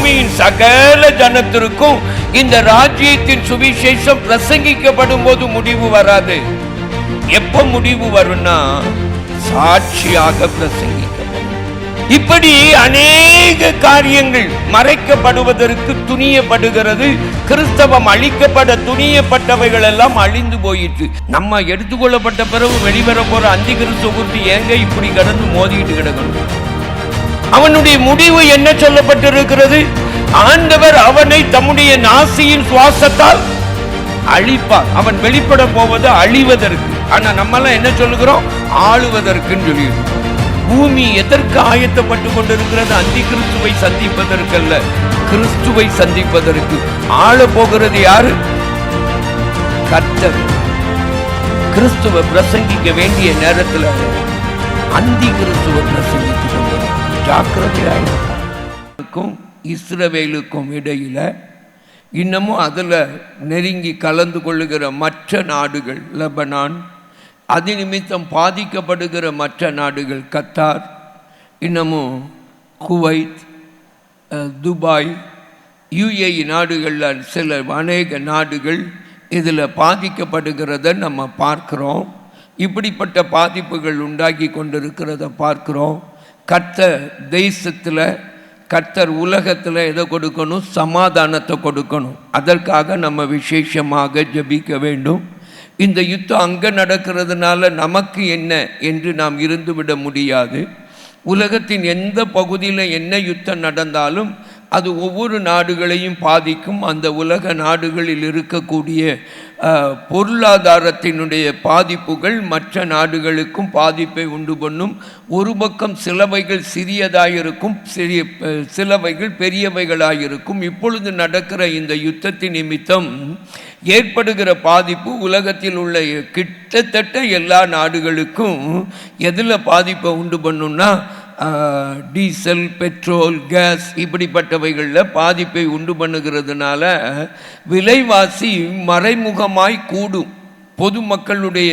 பூமியின் சகல ஜனத்திற்கும் இந்த ராஜ்யத்தின் சுவிசேஷம் பிரசங்கிக்கப்படும் போது முடிவு வராது. எப்ப முடிவு வரும்னா சாட்சியாக பிரசங்கிக்கப்படும். இப்படி அநேக காரியங்கள் மறைக்கப்படுவதற்கு துணியப்படுகிறது. கிறிஸ்தவம் அழிக்கப்பட துணியப்பட்டவைகள் எல்லாம் அழிந்து போயிற்று. நம்ம எடுத்துக்கொள்ளப்பட்ட பிறகு வெளிவர போற அந்தி கிறிஸ்துவ குறித்து ஏங்க இப்படி கடந்து மோதிட்டு கிடக்கணும்? அவனுடைய முடிவு என்ன சொல்லப்பட்டிருக்கிறது? ஆண்டவர் அவனை தம்முடைய நாசியின் சுவாசத்தால் அழிப்பார். அவன் வெளிப்பட போவது அழிவதற்கு. ஆனா நம்மெல்லாம் என்ன சொல்லுகிறோம்? ஆளுவதற்குன்னு சொல்லிடுறோம். பூமி எதற்கு ஆயத்தப்பட்டு கொண்டிருக்கிறது? அந்தி கிறிஸ்துவை சந்திப்பதற்கல்ல, கிறிஸ்துவை சந்திப்பதற்கு. ஆள போகிறது யாரு? கர்த்தர். கிறிஸ்துவ பிரசங்கிக்க வேண்டிய நேரத்தில் அந்தி கிறிஸ்துவ பிரசங்கித்துக் கொண்டிருக்கிறார். ஜாக்கிரதையாயிருக்கும். இஸ்ரவேலுக்கும் இடையில இன்னமும் அதில் நெருங்கி கலந்து கொள்ளுகிற மற்ற நாடுகள், லெபனான், அது நிமித்தம் பாதிக்கப்படுகிற மற்ற நாடுகள், கத்தார், இன்னமும் குவைத், துபாய், UAE நாடுகளில் சில அநேக நாடுகள் இதில் பாதிக்கப்படுகிறத நம்ம பார்க்குறோம். இப்படிப்பட்ட பாதிப்புகள் உண்டாகி கொண்டிருக்கிறத பார்க்குறோம். கர்த்தர் தேசத்தில், கர்த்தர் உலகத்தில் எதை கொடுக்கணும்? சமாதானத்தை கொடுக்கணும். அதற்காக நம்ம விசேஷமாக ஜெபிக்க வேண்டும். இந்த யுத்தம் அங்கே நடக்கிறதுனால நமக்கு என்ன என்று நாம் இருந்துவிட முடியாது. உலகத்தின் எந்த பகுதியில் என்ன யுத்தம் நடந்தாலும் அது ஒவ்வொரு நாடுகளையும் பாதிக்கும். அந்த உலக நாடுகளில் இருக்கக்கூடிய பொருளாதாரத்தினுடைய பாதிப்புகள் மற்ற நாடுகளுக்கும் பாதிப்பை உண்டு பண்ணும். ஒரு பக்கம் சிலவைகள் சிறியதாயிருக்கும், சிலவைகள் பெரியவைகளாயிருக்கும். இப்பொழுது நடக்கிற இந்த யுத்தத்தின் நிமித்தம் ஏற்படுகிற பாதிப்பு உலகத்தில் உள்ள கிட்டத்தட்ட எல்லா நாடுகளுக்கும் எதில் பாதிப்பை உண்டு பண்ணும்னா டீசல், பெட்ரோல், கேஸ் இப்படிப்பட்டவைகளில் பாதிப்பை உண்டு பண்ணுகிறதுனால விலைவாசி மறைமுகமாய் கூடும். பொதுமக்களுடைய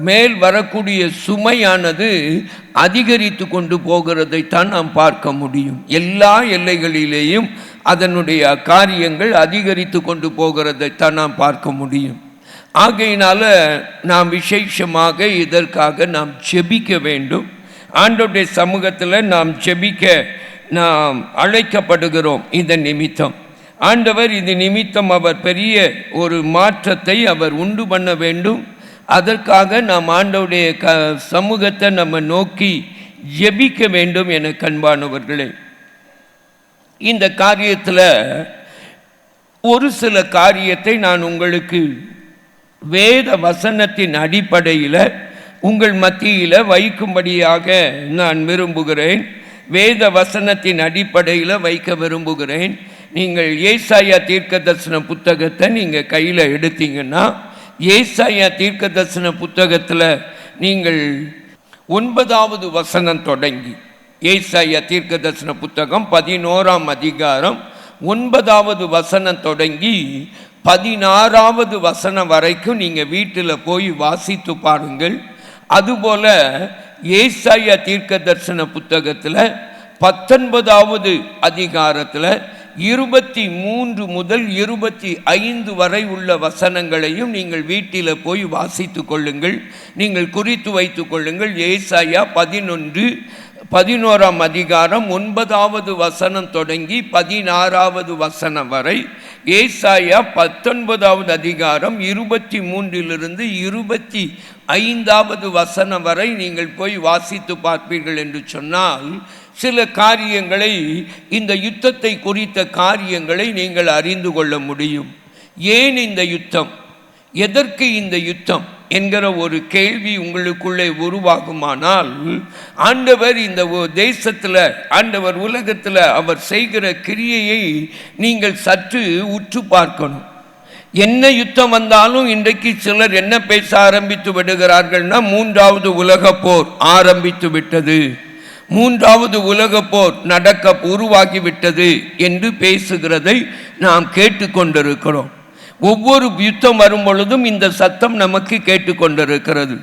மேல் வரக்கூடிய சுமையானது அதிகரித்து கொண்டு போகிறதைத்தான் நாம் பார்க்க முடியும். எல்லா எல்லைகளிலேயும் அதனுடைய காரியங்கள் அதிகரித்து கொண்டு போகிறதைத்தான் நாம் பார்க்க முடியும். ஆகையினால நாம் விசேஷமாக இதற்காக நாம் ஜெபிக்க வேண்டும். ஆண்டவருடைய சமூகத்தில் நாம் ஜெபிக்க நாம் அழைக்கப்படுகிறோம். இதன் நிமித்தம் ஆண்டவர், இது நிமித்தம் அவர் பெரிய ஒரு மாற்றத்தை அவர் உண்டு பண்ண வேண்டும். அதற்காக நாம் ஆண்டவருடைய சமூகத்தை நம்ம நோக்கி ஜெபிக்க வேண்டும் என கண்பானவர்களே. இந்த காரியத்தில் ஒரு சில காரியத்தை நான் உங்களுக்கு வேத வசனத்தின் அடிப்படையில் உங்கள் மத்தியில் வைக்கும்படியாக நான் விரும்புகிறேன். வேத வசனத்தின் அடிப்படையில் வைக்க விரும்புகிறேன். நீங்கள் ஏசாயா தீர்க்கதரிசன புத்தகத்தை நீங்கள் கையில் எடுத்தீங்கன்னா, ஏசாயா தீர்க்கதரிசன புத்தகத்தில் நீங்கள் 9வது வசனம் தொடங்கி, ஏசாயா தீர்க்கதரிசன புத்தகம் 11ஆம் அதிகாரம் 9வது வசனம் தொடங்கி 16வது வசனம் வரைக்கும் நீங்கள் வீட்டில் போய் வாசித்து பாருங்கள். அதுபோல ஏசாயா தீர்க்கதரிசன புத்தகத்தில் 19வது அதிகாரத்தில் 23 முதல் 25 வரை உள்ள வசனங்களையும் நீங்கள் வீட்டில் போய் வாசித்து கொள்ளுங்கள். நீங்கள் குறித்து வைத்து கொள்ளுங்கள். ஏசாயா 11ஆம் அதிகாரம் 9வது வசனம் தொடங்கி 16வது வசனம் வரை, ஏசாயா 19வது அதிகாரம் 23லிருந்து 25வது வசனம் வரை நீங்கள் போய் வாசித்து பார்ப்பீர்கள் என்று சொன்னால், சில காரியங்களை, இந்த யுத்தத்தை குறித்த காரியங்களை நீங்கள் அறிந்து கொள்ள முடியும். ஏன் இந்த யுத்தம், எதற்கு இந்த யுத்தம் என்கிற ஒரு கேள்வி உங்களுக்குள்ளே உருவாகுமானால், ஆண்டவர் இந்த தேசத்தில், ஆண்டவர் உலகத்தில் அவர் செய்கிற கிரியையை நீங்கள் சற்று உற்று பார்க்கணும். என்ன யுத்தம் வந்தாலும் இன்றைக்கு சிலர் என்ன பேச ஆரம்பித்து விடுகிறார்கள்னா, 3வது உலக போர் ஆரம்பித்து விட்டது, 3வது உலக போர் நடக்க உருவாகிவிட்டது என்று பேசுகிறதை நாம் கேட்டுக்கொண்டிருக்கிறோம். ஒவ்வொரு யுத்தம் வரும் பொழுதும் இந்த சத்தம் நமக்கு கேட்டுக்கொண்டிருக்கிறது.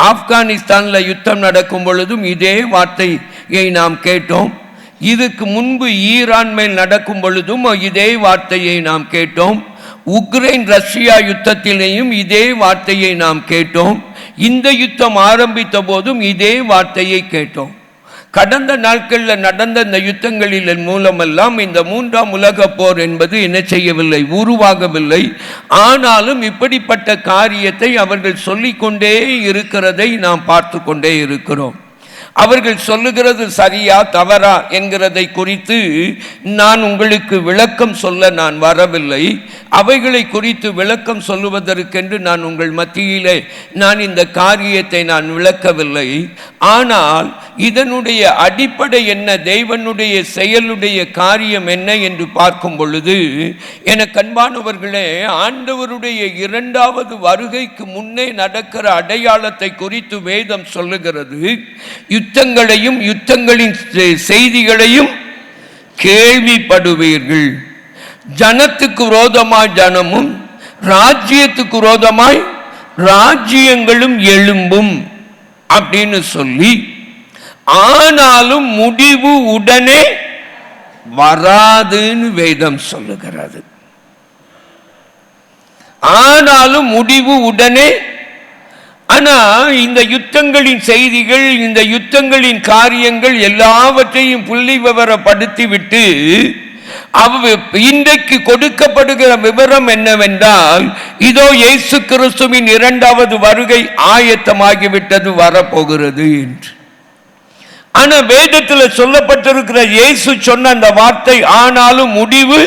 ஆப்கானிஸ்தானில் யுத்தம் நடக்கும் பொழுதும் இதே வார்த்தையை நாம் கேட்டோம். இதுக்கு முன்பு ஈரான் மேல் நடக்கும் பொழுதும் இதே வார்த்தையை நாம் கேட்டோம். உக்ரைன் ரஷ்யா யுத்தத்திலேயும் இதே வார்த்தையை நாம் கேட்டோம். இந்த யுத்தம் ஆரம்பித்த போதும் இதே வார்த்தையை கேட்டோம். கடந்த நாட்களில் நடந்த இந்த யுத்தங்களின் மூலமெல்லாம் இந்த 3ஆம் உலக போர் என்பது என்ன செய்யவில்லை, உருவாகவில்லை. ஆனாலும் இப்படிப்பட்ட காரியத்தை அவர்கள் சொல்லிக்கொண்டே இருக்கிறதை நாம் பார்த்து கொண்டே இருக்கிறோம். அவர்கள் சொல்லுகிறது சரியா தவறா என்கிறதை குறித்து நான் உங்களுக்கு விளக்கம் சொல்ல நான் வரவில்லை. அவைகளை குறித்து விளக்கம் சொல்லுவதற்கென்று நான் உங்கள் மத்தியிலே நான் இந்த காரியத்தை நான் விளக்கவில்லை. ஆனால் இதனுடைய அடிப்படை என்ன, தேவனுடைய செயலுடைய காரியம் என்ன என்று பார்க்கும் பொழுது, எனக்கு அன்பானவர்களே, ஆண்டவருடைய 2வது வருகைக்கு முன்னே நடக்கிற அடையாளத்தை குறித்து வேதம் சொல்லுகிறது. யுத்தங்களையும் யுத்தங்களின் செய்திகளையும் கேள்விப்படுவீர்கள். ஜனத்துக்கு விரோதமாய் ஜனமும் ராஜ்யத்துக்கு விரோதமாய் ராஜ்யங்களும் எழும்பும் அப்படின்னு சொல்லி, ஆனாலும் முடிவு உடனே வராதுன்னு வேதம் சொல்லுகிறது. ஆனாலும் முடிவு உடனே. ஆனா இந்த யுத்தங்களின் செய்திகள், இந்த யுத்தங்களின் காரியங்கள் எல்லாவற்றையும் புள்ளி விவரப்படுத்தி விட்டு இன்றைக்கு கொடுக்கப்படுகிற விவரம் என்னவென்றால், இதோ இயேசு கிறிஸ்துவின் 2வது வருகை ஆயத்தமாகிவிட்டது, வரப்போகிறது என்று. ஆனா வேதத்தில் சொல்லப்பட்டிருக்கிற இயேசு சொன்ன அந்த வார்த்தை, ஆனாலும் முடிவு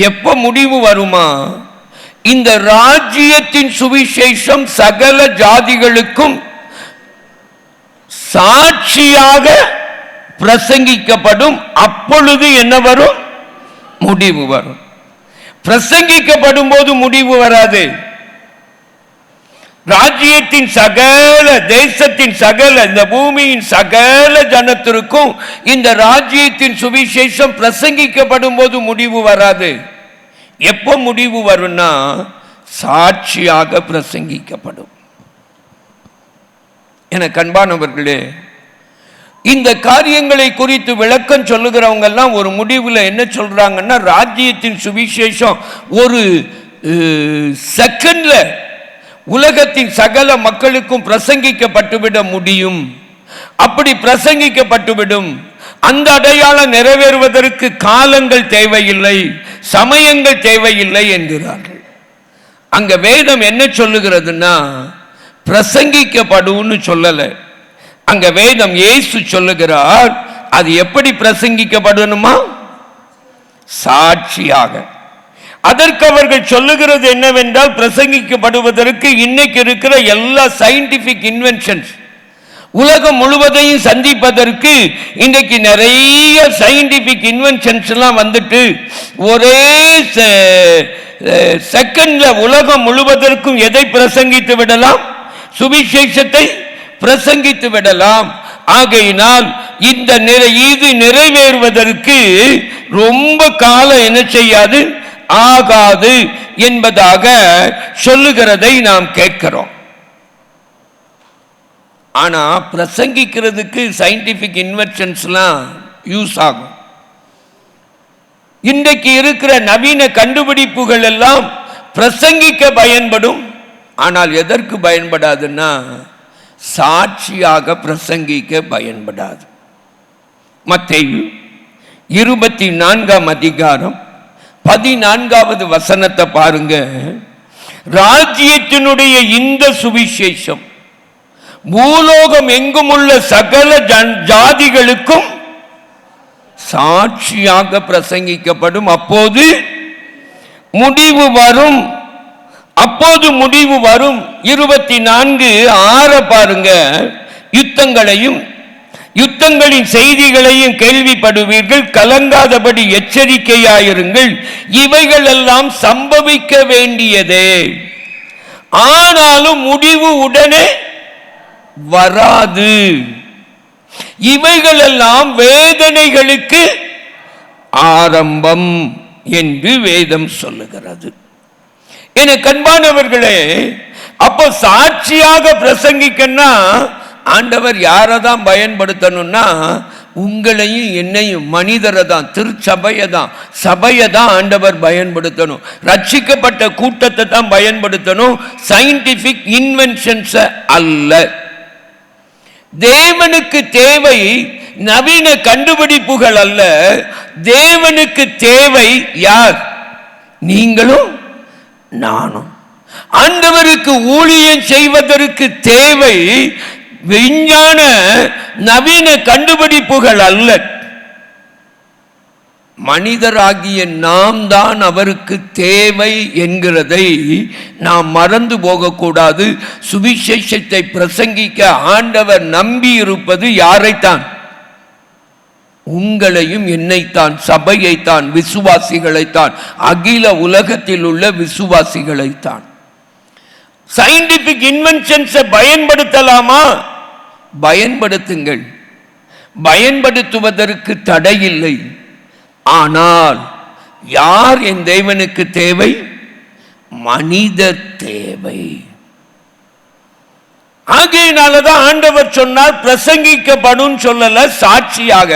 எப்ப முடிவு வருமா? இந்த ராஜ்யத்தின் சுவிசேஷம் சகல ஜாதிகளுக்கும் சாட்சியாக பிரசங்கிக்கப்படும். அப்பொழுது என்ன வரும்? முடிவு வரும். பிரசங்கிக்கப்படும் போது முடிவு வராது. ராஜ்யத்தின் சகல, தேசத்தின் சகல, இந்த பூமியின் சகல ஜனத்திற்கும் இந்த ராஜ்யத்தின் சுவிசேஷம் பிரசங்கிக்கப்படும் போது முடிவு வராது. எப்போ முடிவு வரும்னா, சாட்சியாக பிரசங்கிக்கப்படும். என கண்பானவர்களே, இந்த காரியங்களை குறித்து விளக்கம் சொல்லுகிறவங்க எல்லாம் ஒரு முடிவில் என்ன சொல்றாங்கன்னா, ராஜ்யத்தின் சுவிசேஷம் ஒரு செகண்ட்ல உலகத்தின் சகல மக்களுக்கும் பிரசங்கிக்கப்பட்டுவிட முடியும். அப்படி பிரசங்கிக்கப்பட்டுவிடும். அந்த அடையாளம் நிறைவேறுவதற்கு காலங்கள் தேவையில்லை, சமயங்கள் தேவையில்லை என்கிறார்கள். அங்க வேதம் என்ன சொல்லுகிறதுன்னா, பிரசங்கிக்கப்படும் சொல்லல. அங்க வேதம் இயேசு சொல்லுகிறார், அது எப்படி பிரசங்கிக்கப்படணுமா? சாட்சியாக. அதற்கு அவர்கள் சொல்லுகிறது என்னவென்றால், பிரசங்கிக்கப்படுவதற்கு இன்னைக்கு இருக்கிற எல்லா சயின்டிபிக் இன்வென்ஷன்ஸ், உலகம் முழுவதையும் சந்திப்பதற்கு இன்றைக்கு நிறைய சயின்டிபிக் இன்வென்ஷன்ஸ் எல்லாம் வந்துட்டு ஒரே செகண்ட்ல உலகம் முழுவதற்கும் எதை பிரசங்கித்து விடலாம்? சுவிசேஷத்தை பிரசங்கித்து விடலாம். ஆகையினால் இந்த இது நிறைவேறுவதற்கு ரொம்ப காலம் என்ன செய்யாது, ஆகாது என்பதாக சொல்லுகிறதை நாம் கேட்கிறோம். ஆனா பிரசங்கிக்கிறதுக்கு சயின்டிபிக் இன்வென்ஷன்ஸ்லாம் யூஸ் ஆகும். இன்றைக்கு இருக்கிற நவீன கண்டுபிடிப்புகள் எல்லாம் பிரசங்கிக்க பயன்படும். ஆனால் எதற்கு பயன்படாதுன்னா, சாட்சியாக பிரசங்கிக்க பயன்படாது. மத்தேயு 24ஆம் அதிகாரம் 14வது வசனத்தை பாருங்க. ராஜ்யத்தினுடைய இந்த சுவிசேஷம் பூலோகம் எங்கும் உள்ள சகல ஜாதிகளுக்கும் சாட்சியாக பிரசங்கிக்கப்படும். அப்போது முடிவு வரும். அப்போது முடிவு வரும். 24:6 பாருங்க. யுத்தங்களையும் யுத்தங்களின் செய்திகளையும் கேள்விப்படுவீர்கள், கலங்காதபடி எச்சரிக்கையாயிருங்கள், இவைகள் எல்லாம் சம்பவிக்க வேண்டியதே, ஆனாலும் முடிவு உடனே வராது. இவைகள் எல்லாம் வேதனைகளுக்கு ஆரம்பம் என்று வேதம் சொல்லுகிறது. என கண்பானவர்களே, அப்போ சாட்சியாக பிரசங்கிக்கன்னா ஆண்டவர் யாரை தான் பயன்படுத்தணும்னா, உங்களையும் என்னையும் மனிதரை தான், திருச்சபையை தான், சபையை தான் ஆண்டவர் பயன்படுத்தணும். ரட்சிக்கப்பட்ட கூட்டத்தை தான் பயன்படுத்தணும், சயின்டிபிக் இன்வென்ஷன்ஸ் அல்ல. தேவனுக்கு தேவை நவீன கண்டுபிடிப்புகள் அல்ல. தேவனுக்கு தேவை யார்? நீங்களும் நானும். ஆண்டவருக்கு ஊழியம் செய்வதற்கு தேவை விஞ்ஞான நவீன கண்டுபிடிப்புகள் அல்ல. மனிதராகிய நாம் தான் அவருக்கு தேவை என்கிறதை நாம் மறந்து போகக்கூடாது. சுவிசேஷத்தை பிரசங்கிக்க ஆண்டவர் நம்பி இருப்பது யாரைத்தான்? உங்களையும் என்னைத்தான், சபையைத்தான், விசுவாசிகளைத்தான், அகில உலகத்தில் உள்ள விசுவாசிகளைத்தான். சயின்டிபிக் இன்வென்ஷன்ஸை பயன்படுத்தலாமா? பயன்படுத்துங்கள், பயன்படுத்துவதற்கு தடையில்லை. ஆனால் யார் என் தேவனுக்கு தேவை? மனித தேவை. ஆகையினாலதான் ஆண்டவர் சொன்னார் பிரசங்கிக்கப்படும் சொல்லல, சாட்சியாக.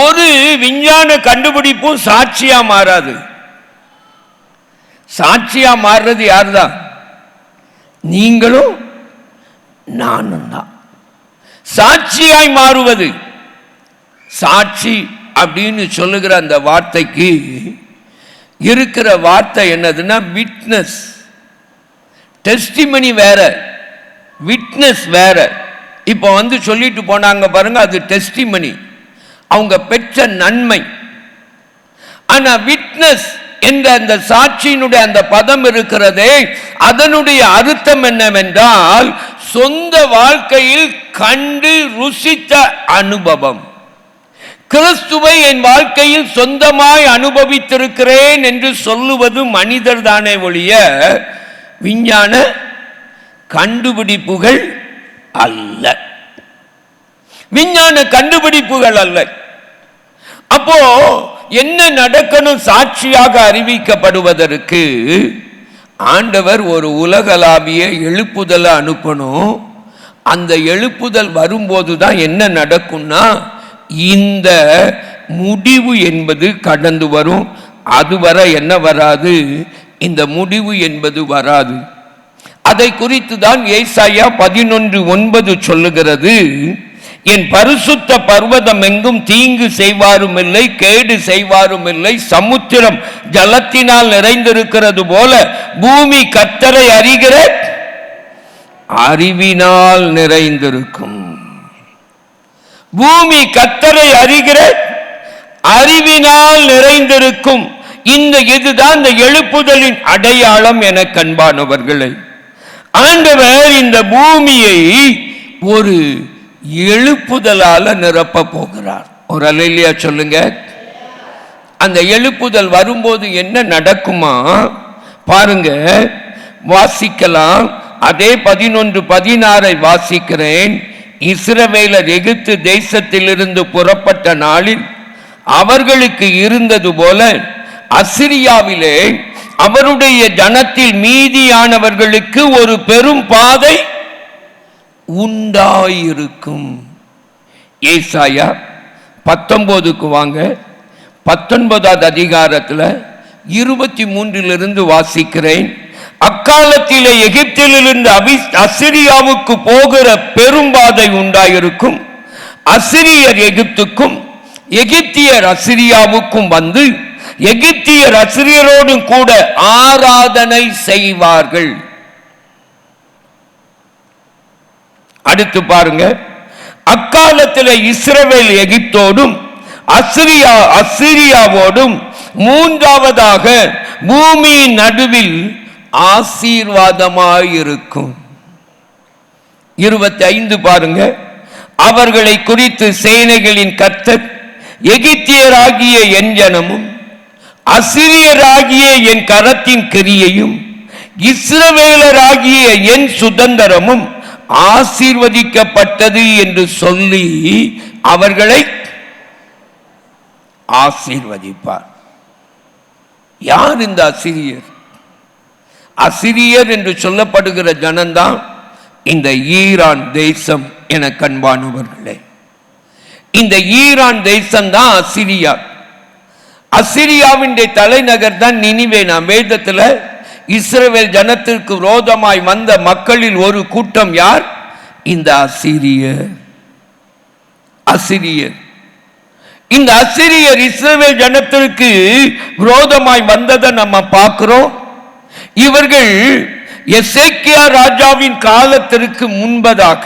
ஒரு விஞ்ஞான கண்டுபிடிப்பும் சாட்சியா மாறாது. சாட்சியா மாறுறது யார்தான்? நீங்களும் நானும் தான். சாட்சியாய் மாறுவது, சாட்சி அப்படின்னு சொல்லுகிற அந்த வார்த்தைக்கு இருக்கிற வார்த்தை என்னதுன்னா விட்னஸ். டெஸ்டிமனி வேற, விட்னஸ் வேற. இப்போ சொல்லிட்டு போனாங்க பாருங்க, அது டெஸ்டிமனி, அவங்க பெற்ற நன்மை. ஆனா விட்னஸ் என்ற அந்த சாட்சியினுடைய அந்த பதம் இருக்கிறதே, அதனுடைய அர்த்தம் என்னவென்றால் சொந்த வாழ்க்கையில் கண்டு ருசித்த அனுபவம். கிறிஸ்துவை என் வாழ்க்கையில் சொந்தமாய் அனுபவித்திருக்கிறேன் என்று சொல்லுவது மனிதர் தானே ஒழிய விஞ்ஞான கண்டுபிடிப்புகள் அல்ல. விஞ்ஞான கண்டுபிடிப்புகள் அல்ல. அப்போ என்ன நடக்கணும்? சாட்சியாக அறிவிக்கப்படுவதற்கு ஆண்டவர் ஒரு உலகளாவிய எழுப்புதலை அனுப்பணும். அந்த எழுப்புதல் வரும்போதுதான் என்ன நடக்கும்னா, இந்த முடிவு என்பது கடந்து வரும். அதுவரை என்ன வராது? இந்த முடிவு என்பது வராது. அதை குறித்து தான் ஏசாயா 11:9 சொல்லுகிறது, என் பரிசுத்த பர்வதம் எங்கும் தீங்கு செய்வாரும் இல்லை, கேடு செய்வாரும் இல்லை. சமுத்திரம் ஜலத்தினால் நிறைந்திருக்கிறது போல பூமி கர்த்தரை அறிகிற அறிவினால் நிறைந்திருக்கும். பூமி கர்த்தரை அறிகிற அறிவினால் நிறைந்திருக்கும். இதுதான் இந்த எழுப்புதலின் அடையாளம் என கண்பானவர்களை. ஆண்டவர் இந்த பூமியை ஒரு எழுப்புதலால நிரப்ப போகிறார். ஒரு அல்லேலூயா சொல்லுங்க. அந்த எழுப்புதல் வரும்போது என்ன நடக்குமா பாருங்க, வாசிக்கலாம். அதே 11:16 வாசிக்கிறேன். இஸ்ரவேலர் எகிப்து தேசத்திலிருந்து புறப்பட்ட நாளில் அவர்களுக்கு இருந்தது போல அசிரியாவிலே அவருடைய ஜனத்தில் மீதியானவர்களுக்கு ஒரு பெரும் பாதை உண்டாயிருக்கும். ஏசாயா 19க்கு வாங்க. 19வது அதிகாரத்தில் 23 வாசிக்கிறேன். அக்காலத்திலே எகிப்திலிருந்து அசிரியாவுக்கு போகிற பெரும்பாதை உண்டாயிருக்கும். அசிரியர் எகிப்துக்கும் எகிப்தியர் அசிரியாவுக்கும் வந்து எகிப்தியர் அசிரியரோடும் கூட ஆராதனை செய்வார்கள். அடுத்து பாருங்க, அக்காலத்தில் இஸ்ரவேல் எகிப்தோடும் அசிரியாவோடும் மூன்றாவதாக பூமியின் நடுவில் ஆசீர்வாதமாயிருக்கும். 25 பாருங்க, அவர்களை குறித்து சேனைகளின் கர்த்தர் எகிப்தியராகிய என் ஜனமும் அசிரியராகிய என் கரத்தின் கிரியையும் இஸ்ரவேலராகிய என் சுதந்திரமும் ஆசீர்வதிக்கப்பட்டது என்று சொல்லி அவர்களை ஆசீர்வதிப்பார். யார் இந்த அசிரியர்? அசிரியர் என்று சொல்லப்படுகிற ஜனந்தான் இந்த ஈரான் தேசம் என கண்பானவர்களே. இந்த ஈரான் தேசம்தான் அசிரியா. அசிரியாவின் தலைநகர் தான் நினிவே. நாம் வேதத்துல இஸ்ரவேல் ஜனத்திற்கு விரோதமாய் வந்த மக்களில் ஒரு கூட்டம் யார்? இந்த அசிரியர். இந்த அசிரியர் இஸ்ரவேல் ஜனத்திற்கு விரோதமாய் வந்ததை நம்ம பார்க்கிறோம். இவர்கள் எசேக்கியா ராஜாவின் காலத்திற்கு முன்பதாக,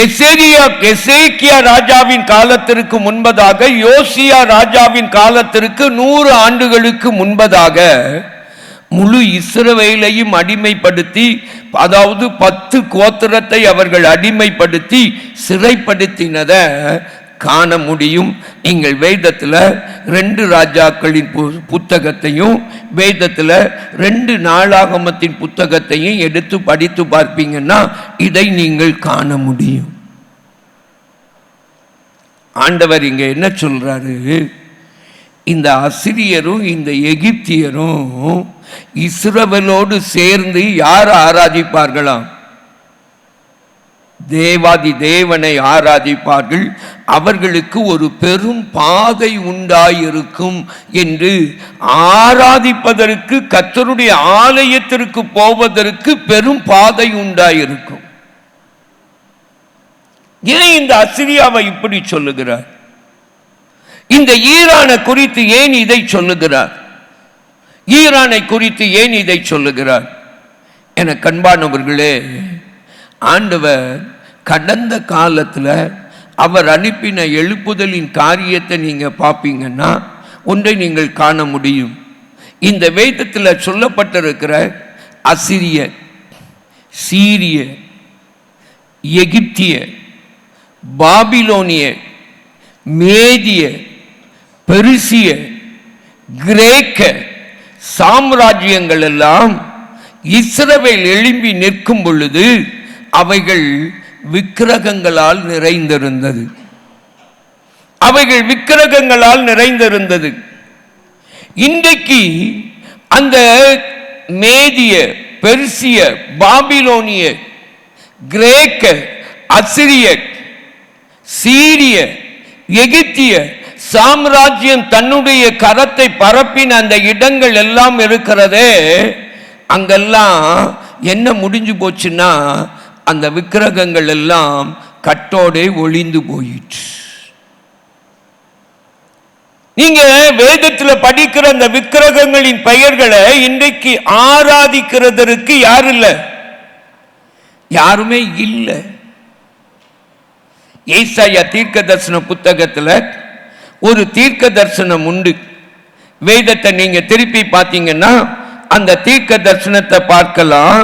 எசேக்கியா ராஜாவின் காலத்திற்கு முன்பதாக, யோசியா ராஜாவின் காலத்திற்கு 100 ஆண்டுகளுக்கு முன்பதாக முழு இஸ்ரவேலையும் அடிமைப்படுத்தி, அதாவது 10 கோத்திரத்தை அவர்கள் அடிமைப்படுத்தி சிறைப்படுத்தினதை காண முடியும். நீங்கள் வேதத்தில் 2 ராஜாக்களின் புத்தகத்தையும் வேதத்தில் 2 நாளாகமத்தின் புத்தகத்தையும் எடுத்து படித்து பார்ப்பீங்கன்னா இதை நீங்கள் காண முடியும். ஆண்டவர் இங்க என்ன சொல்றாரு? இந்த அசிரியரும் இந்த எகிப்தியரும் இஸ்ரவேலோடு சேர்ந்து யார் ஆராதிப்பார்களாம்? தேவாதி தேவனை ஆராதிப்பார்கள். அவர்களுக்கு ஒரு பெரும் பாதை உண்டாயிருக்கும் என்று, ஆராதிப்பதற்கு கர்த்தருடைய ஆலயத்திற்கு போவதற்கு பெரும் பாதை உண்டாயிருக்கும். ஏன் இந்த அசிரியாவை இப்படி சொல்லுகிறார்? இந்த ஈரானை குறித்து ஏன் இதை சொல்லுகிறார்? ஈரானை குறித்து ஏன் இதை சொல்லுகிறார்? என கண்பானவர்களே, ஆண்டவர் கடந்த காலத்தில் அவர் அனுப்பின எழுப்புதலின் காரியத்தை நீங்க பார்ப்பீங்கன்னா ஒன்றை நீங்கள் காண முடியும். இந்த வேதத்தில் சொல்லப்பட்டிருக்கிற அசிரிய, சீரிய, எகிப்திய, பாபிலோனிய, மேதிய, பெருசிய, கிரேக்க சாம்ராஜ்யங்கள் எல்லாம் இஸ்ரவேல் எழும்பி நிற்கும் பொழுது அவைகள் விக்கிரகங்களால் நிறைந்திருந்தது. அவைகள் விக்கிரகங்களால் நிறைந்திருந்தது. இன்றைக்கு அந்த மேதிய, பெர்சிய, பாபிலோனிய, கிரேக்க, அசிரிய, சீரிய, எகிப்திய சாம்ராஜ்யம் தன்னுடைய கரத்தை பரப்பின அந்த இடங்கள் எல்லாம் இருக்கிறதே, அங்கெல்லாம் என்ன முடிஞ்சு போச்சுன்னா அந்த விக்கிரகங்கள் எல்லாம் கட்டோடே ஒளிந்து போயிற்று. நீங்க வேதத்தில் படிக்கிற அந்த விக்கிரகங்களின் பெயர்களை இன்றைக்கு ஆராதிக்கிறதற்கு யார் இல்லை? யாருமே இல்லை. ஏசாயா தீர்க்க தரிசன புத்தகத்தில் ஒரு தீர்க்க தரிசனம் உண்டு. வேதத்தை நீங்க திருப்பி பார்த்தீங்கன்னா அந்த தீர்க்க தரிசனத்தை பார்க்கலாம்.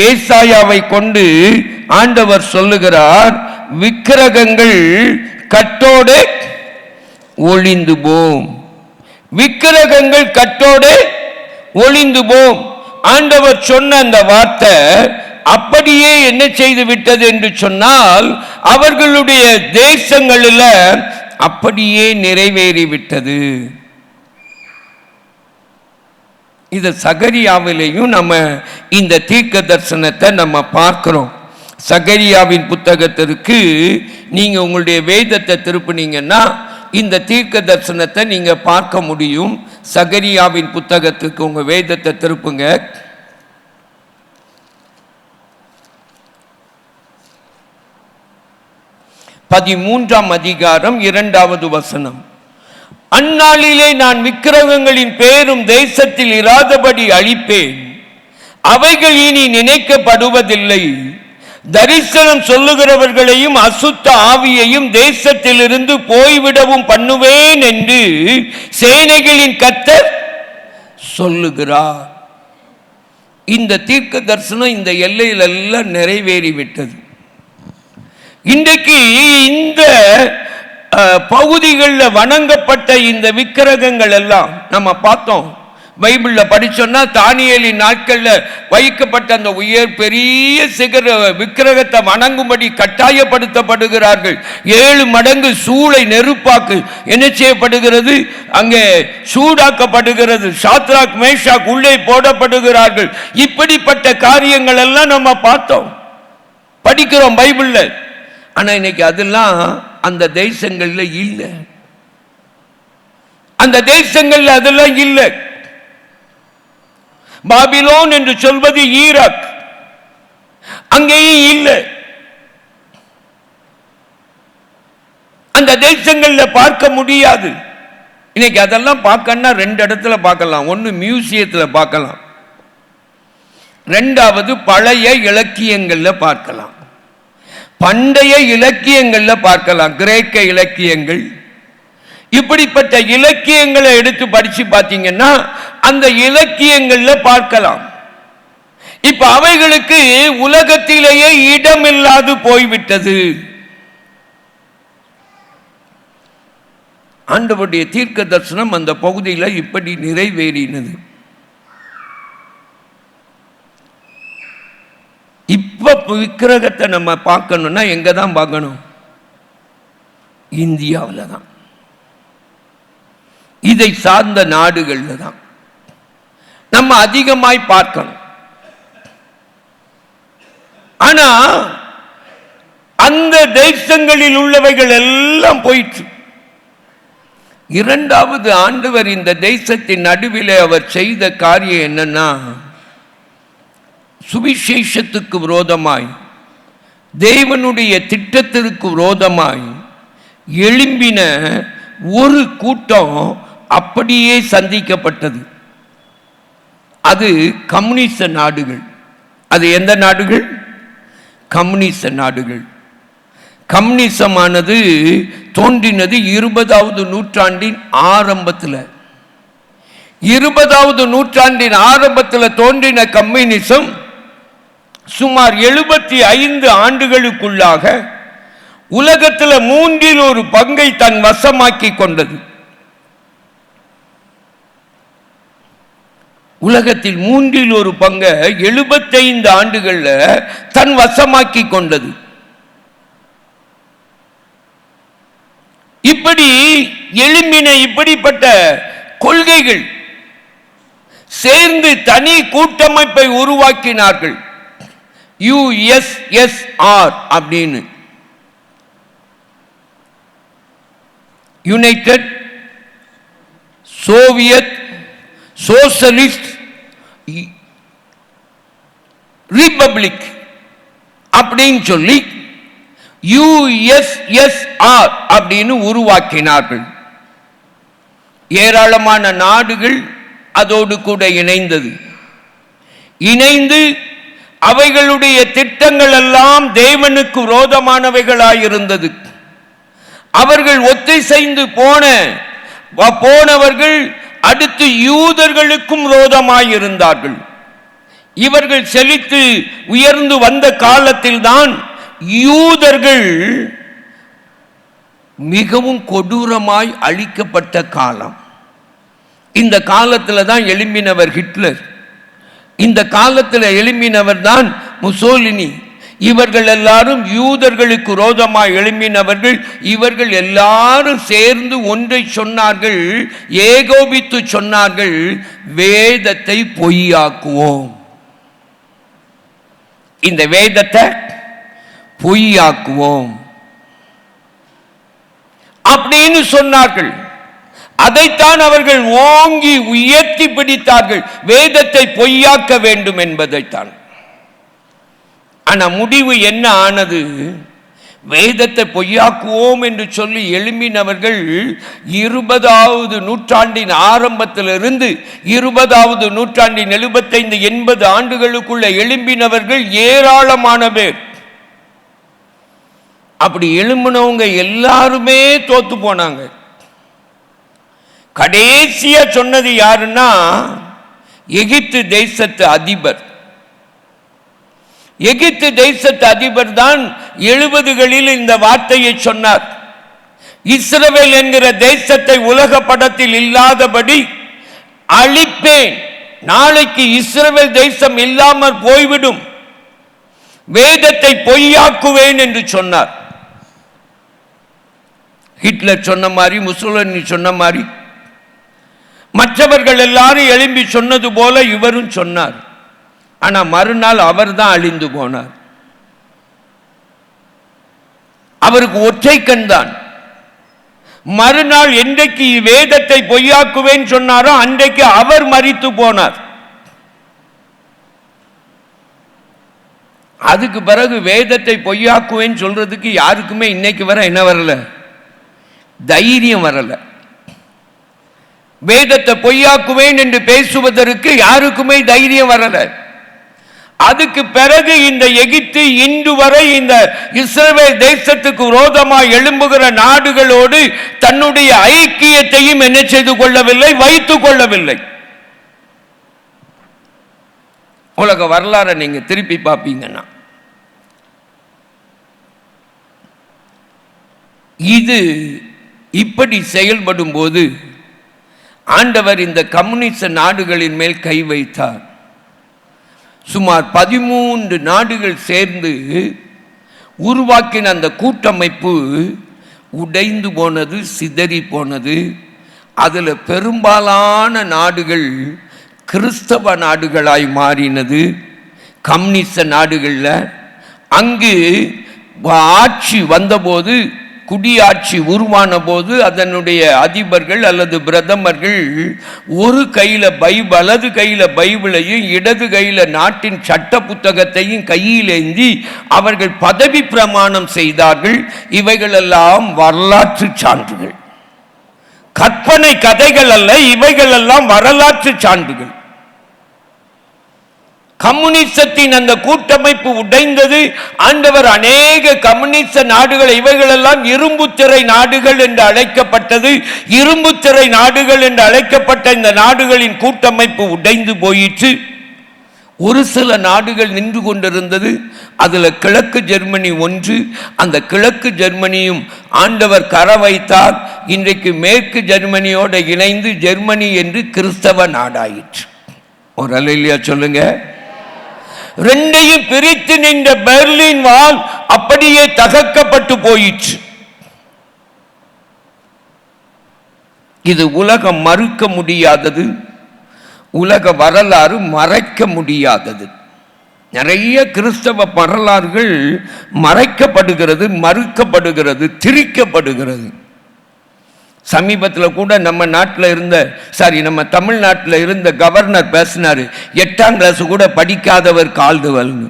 ஏசாயாவை கொண்டு ஆண்டவர் சொல்லுகிறார், விக்கிரகங்கள் கட்டோடு ஒளிந்து போம். விக்கிரகங்கள் கட்டோடு ஒளிந்து போம். ஆண்டவர் சொன்ன அந்த வார்த்தை அப்படியே என்ன செய்து விட்டது என்று சொன்னால் அவர்களுடைய தேசங்களில் அப்படியே நிறைவேறிவிட்டது. இது சகரியாவிலேயும் நம்ம இந்த தீர்க்க தரிசனத்தை நம்ம பார்க்கிறோம். சகரியாவின் புத்தகத்திற்கு நீங்க உங்களுடைய வேதத்தை திருப்பினீங்கன்னா இந்த தீர்க்க தரிசனத்தை நீங்க பார்க்க முடியும். சகரியாவின் புத்தகத்துக்கு உங்க வேதத்தை திருப்புங்க. பதிமூன்றாம் அதிகாரம் 2வது வசனம். அந்நாளிலே நான் விக்கிரகங்களின் பேரும் தேசத்தில் இராதபடி அழிப்பேன், அவைகள் இனி நினைக்கப்படுவதில்லை. தரிசனம் சொல்லுகிறவர்களையும் அசுத்த ஆவியையும் தேசத்திலிருந்து போய்விடவும் பண்ணுவேன் என்று சேனைகளின் கர்த்தர் சொல்லுகிறார். இந்த தீர்க்க தரிசனம் இந்த எல்லையில் எல்லாம் நிறைவேறிவிட்டது. இன்றைக்கு இந்த பகுதிகளில் வணங்கப்பட்ட இந்த விக்கிரகங்கள் எல்லாம் நம்ம பார்த்தோம். பைபிள்ல படிச்சோம்னா தானியேலின் நாட்கள்ல வைக்கப்பட்ட அந்த உயர் பெரிய சிகர விக்கிரகத்தை வணங்கும்படி கட்டாயப்படுத்தப்படுகிறார்கள். 7 மடங்கு சூளை நெருப்பாக்கு என்ன செய்யப்படுகிறது? அங்கே சூடாக்கப்படுகிறது. சாத்ராக் மேஷாக் உள்ளே போடப்படுகிறார்கள். இப்படிப்பட்ட காரியங்கள் எல்லாம் நம்ம பார்த்தோம், படிக்கிறோம் பைபிள்ல. ஆனா இன்னைக்கு அதெல்லாம் அந்த தேசங்கள்ல இல்லை. அந்த தேசங்கள்ல அதெல்லாம் இல்லை. பாபிலோன் என்று சொல்வது ஈராக், அங்கேயும் இல்லை. அந்த தேசங்கள்ல பார்க்க முடியாது. இன்னைக்கு அதெல்லாம் பார்க்கணும்னா 2 இடத்துல பார்க்கலாம். ஒன்று மியூசியத்துல பார்க்கலாம், 2வது பழைய இலக்கியங்கள்ல பார்க்கலாம், பண்டைய இலக்கியங்கள்ல பார்க்கலாம், கிரேக்க இலக்கியங்கள். இப்படிப்பட்ட இலக்கியங்களை எடுத்து படிச்சு பார்த்தீங்கன்னா அந்த இலக்கியங்கள்ல பார்க்கலாம். இப்ப அவைகளுக்கு உலகத்திலேயே இடமில்லாது போய்விட்டது. ஆண்டவருடைய தீர்க்க தரிசனம் அந்த பகுதியில் இப்படி நிறைவேறினது. இப்ப விக்கிரகத்தை நம்ம பார்க்கணும்னா எங்க தான் பார்க்கணும்? இந்தியாவில் தான், இதை சார்ந்த நாடுகள்ல தான் நம்ம அதிகமாய் பார்க்கணும். ஆனா அந்த தேசங்களில் உள்ளவைகள் எல்லாம் போயிற்று. 2வது ஆண்டவர் இந்த தேசத்தின் நடுவில் அவர் செய்த காரியம் என்னன்னா, சுவிசேஷத்துக்கு விரோதமாய், தேவனுடைய திட்டத்திற்கு விரோதமாய் எழும்பின ஒரு கூட்டம் அப்படியே சந்திக்கப்பட்டது. அது கம்யூனிச நாடுகள். அது எந்த நாடுகள்? கம்யூனிச நாடுகள். கம்யூனிசமானது தோன்றினது 20வது நூற்றாண்டின் ஆரம்பத்தில். 20வது நூற்றாண்டின் ஆரம்பத்தில் தோன்றின கம்யூனிசம் சுமார் 75 ஆண்டுகளுக்குள்ளாக உலகத்தில் 1/3 பங்கை தன் வசமாக்கி கொண்டது. உலகத்தில் 1/3 பங்கை 75 ஆண்டுகள்ல தன் வசமாக்கி கொண்டது. இப்படி எழும்பின இப்படிப்பட்ட கொள்கைகள் சேர்ந்து தனி கூட்டமைப்பை உருவாக்கினார்கள். USSR அப்படின்னு, யுனைடெட் சோவியத் சோசலிஸ்ட் ரிபப்ளிக் அப்படின்னு சொல்லி USSR அப்படின்னு உருவாக்கினார்கள். ஏராளமான நாடுகள் அதோடு கூட இணைந்தது. இணைந்து அவைகளுடைய திட்டங்கள் எல்லாம் தேவனுக்கு விரோதமானவைகளாயிருந்தது. அவர்கள் ஒத்திசைந்து போனவர்கள் அடுத்து யூதர்களுக்கும் விரோதமாயிருந்தார்கள். இவர்கள் செழித்து உயர்ந்து வந்த காலத்தில் தான் யூதர்கள் மிகவும் கொடூரமாய் அழிக்கப்பட்ட காலம். இந்த காலத்தில் தான் எழும்பினவர் ஹிட்லர், இந்த காலத்தில் எழும்பினவர் தான் முசோலினி. இவர்கள் எல்லாரும் யூதர்களுக்கு விரோதமாய் எழும்பினவர்கள். இவர்கள் எல்லாரும் சேர்ந்து ஒன்றை சொன்னார்கள், ஏகோபித்து சொன்னார்கள், வேதத்தை பொய்யாக்குவோம், இந்த வேதத்தை பொய்யாக்குவோம் அப்படின்னு சொன்னார்கள். அதைத்தான் அவர்கள் ஓங்கி உயர்த்தி பிடித்தார்கள், வேதத்தை பொய்யாக்க வேண்டும் என்பதைத்தான். ஆனா முடிவு என்ன ஆனது? வேதத்தை பொய்யாக்குவோம் என்று சொல்லி எழும்பினவர்கள் 20வது நூற்றாண்டின் ஆரம்பத்திலிருந்து 20வது நூற்றாண்டின் 75-80 ஆண்டுகளுக்குள்ள எழும்பினவர்கள் ஏராளமான பேர். அப்படி எழும்பினவங்க எல்லாருமே தோத்து போனாங்க. கடைசியா சொன்னது யாருன்னா எகிப்து தேசத்து அதிபர். எகிப்து தேசத்து அதிபர் தான் 70களில் இந்த வார்த்தையை சொன்னார். இஸ்ரவேல் என்கிற தேசத்தை உலக படத்தில் இல்லாதபடி அழிப்பேன், நாளைக்கு இஸ்ரவேல் தேசம் இல்லாமல் போய்விடும், வேதத்தை பொய்யாக்குவேன் என்று சொன்னார். ஹிட்லர் சொன்ன மாதிரி, முசோலினி சொன்ன மாதிரி, மற்றவர்கள் எல்லாரும் எழும்பி சொன்னது போல இவரும் சொன்னார். ஆனா மறுநாள் அவர் தான் அழிந்து போனார். அவருக்கு ஒற்றை கண் தான். மறுநாள் என்றைக்கு வேதத்தை பொய்யாக்குவேன் சொன்னாரோ அன்றைக்கு அவர் மரித்து போனார். அதுக்கு பிறகு வேதத்தை பொய்யாக்குவேன் சொல்றதுக்கு யாருக்குமே இன்னைக்கு வர என்ன வரல, தைரியம் வரல. வேதத்தை பொய்யாக்குவேன் என்று பேசுவதற்கு யாருக்குமே தைரியம் வரல. அதுக்கு பிறகு இந்த எகிப்து இன்று வரை இந்த இஸ்ரவேல் தேசத்துக்கு விரோதமாக எழும்புகிற நாடுகளோடு தன்னுடைய ஐக்கியத்தையும் என்ன செய்து கொள்ளவில்லை, வைத்துக் கொள்ளவில்லை. உலக வரலாறை நீங்க திருப்பி பார்ப்பீங்கன்னா இது இப்படி செயல்படும் போது ஆண்டவர் இந்த கம்யூனிஸ்ட் நாடுகளின் மேல் கை வைத்தார். சுமார் 13 நாடுகள் சேர்ந்து உருவாக்கின அந்த கூட்டமைப்பு உடைந்து போனது, சிதறி போனது. அதில் பெரும்பாலான நாடுகள் கிறிஸ்தவ நாடுகளாய் மாறினது. கம்யூனிஸ்ட நாடுகளில் அங்கு ஆட்சி வந்தபோது, குடியாட்சி உருவான போது அதனுடைய அதிபர்கள் அல்லது பிரதமர்கள் ஒரு கையில் வலது கையில் பைபிளையும் இடது கையில் நாட்டின் சட்ட புத்தகத்தையும் கையில் ஏந்தி அவர்கள் பதவி பிரமாணம் செய்தார்கள். இவைகளெல்லாம் வரலாற்று சான்றுகள், கற்பனை கதைகள் அல்ல, இவைகளெல்லாம் வரலாற்று சான்றுகள். கம்யூனிசத்தின் அந்த கூட்டமைப்பு உடைந்தது. ஆண்டவர் அநேக கம்யூனிஸ்ட நாடுகள், இவைகளெல்லாம் இரும்புத்திரை நாடுகள் என்று அழைக்கப்பட்டது. இரும்புத்திரை நாடுகள் என்று அழைக்கப்பட்ட இந்த நாடுகளின் கூட்டமைப்பு உடைந்து போயிற்று. ஒரு சில நாடுகள் நின்று கொண்டிருந்தது. அதில் கிழக்கு ஜெர்மனி ஒன்று. அந்த கிழக்கு ஜெர்மனியும் ஆண்டவர் கர வைத்தார். இன்றைக்கு மேற்கு ஜெர்மனியோடு இணைந்து ஜெர்மனி என்று கிறிஸ்தவ நாடாயிற்று. ஒரு அல்லேலூயா சொல்லுங்க. ரெண்டையும் பிரித்து நின்ற பெர்லின் வால் அப்படியே தகர்க்கப்பட்டு போயிற்று. இது உலகம் மறுக்க முடியாதது, உலக வரலாறு மறைக்க முடியாதது. நிறைய கிறிஸ்தவ வரலாறுகள் மறைக்கப்படுகிறது, மறுக்கப்படுகிறது, திரிக்கப்படுகிறது. சமீபத்தில் கூட நம்ம நாட்டில் இருந்த நம்ம தமிழ்நாட்டில் இருந்த கவர்னர் பேசினாரு, 8ஆம் கிளாஸ் கூட படிக்காதவர் கால்டுவெல்னு.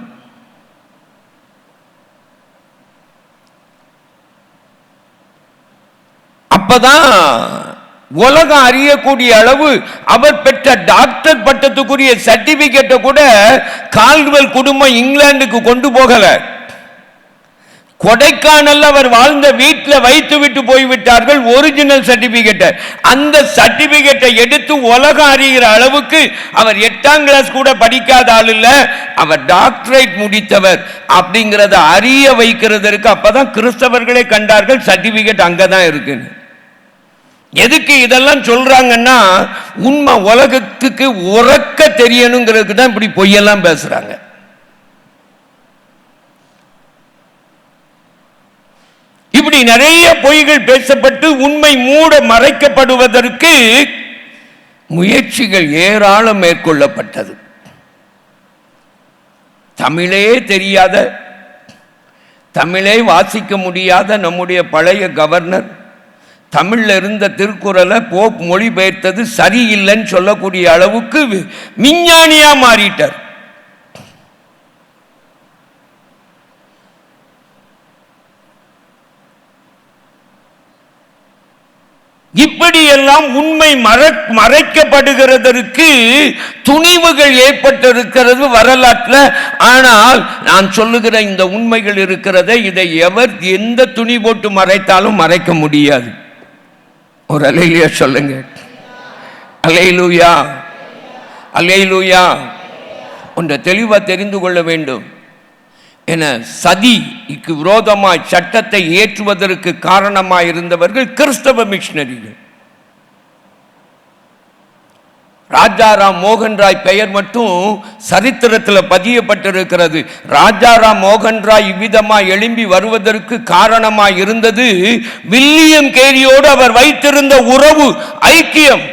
அப்பதான் உலகம் அறியக்கூடிய அளவு அவர் பெற்ற டாக்டர் பட்டத்துக்குரிய சர்டிபிகேட்டை கூட கால்டுவெல் குடும்பம் இங்கிலாந்துக்கு கொண்டு போகல. கொடைக்கானல் அவர் வாழ்ந்த வீட்டில் வைத்து விட்டு போய்விட்டார்கள் ஒரிஜினல் சர்டிபிகேட்டை. அந்த சர்டிபிகேட்டை எடுத்து உலகம் அறிகிற அளவுக்கு அவர் 8ஆம் கிளாஸ் கூட படிக்காத ஆள் இல்ல, அவர் டாக்டரேட் முடித்தவர் அப்படிங்கிறத அறிய வைக்கிறதற்கு அப்பதான் கிறிஸ்தவர்களே கண்டார்கள் சர்டிபிகேட் அங்கதான் இருக்குன்னு. எதுக்கு இதெல்லாம் சொல்றாங்கன்னா, உண்மை உலகத்துக்கு உறக்க தெரியணுங்கிறதுக்கு தான் இப்படி பொய்யெல்லாம் பேசுறாங்க. இப்படி நிறைய பொய்கள் பேசப்பட்டு உண்மை மூட மறைக்கப்படுவதற்கு முயற்சிகள் ஏராளம் மேற்கொள்ளப்பட்டது. தமிழே தெரியாத, தமிழே வாசிக்க முடியாத நம்முடைய பழைய கவர்னர் தமிழ்ல இருந்த திருக்குறளை போப் மொழிபெயர்த்தது சரியில்லைன்னு சொல்லக்கூடிய அளவுக்கு விஞ்ஞானியா மாறிட்டார். இப்படியெல்லாம் உண்மை மறைக்கப்படுகிறதற்கு துணிவுகள் ஏற்பட்டிருக்கிறது வரலாற்றில். ஆனால் நான் சொல்லுகிற இந்த உண்மைகள் இருக்கிறத, இதை எவர் எந்த துணி போட்டு மறைத்தாலும் மறைக்க முடியாது. ஒரு அல்லேலூயா சொல்லுங்க. அல்லேலூயா, அல்லேலூயா. ஒன்றை தெளிவா தெரிந்து கொள்ள வேண்டும். என சதிக்கு விரோதமாய் சட்டத்தை ஏற்றுவதற்கு காரணமாய் இருந்தவர்கள் கிறிஸ்தவ மிஷனரிகள். ராஜாராம் மோகன் ராய் பெயர் மட்டும் சரித்திரத்தில் பதியப்பட்டிருக்கிறது. ராஜாராம் மோகன் ராய் இவ்விதமாய் எழும்பி வருவதற்கு காரணமாய் இருந்தது வில்லியம் கேரியோடு அவர் வைத்திருந்த உறவு, ஐக்கியம்.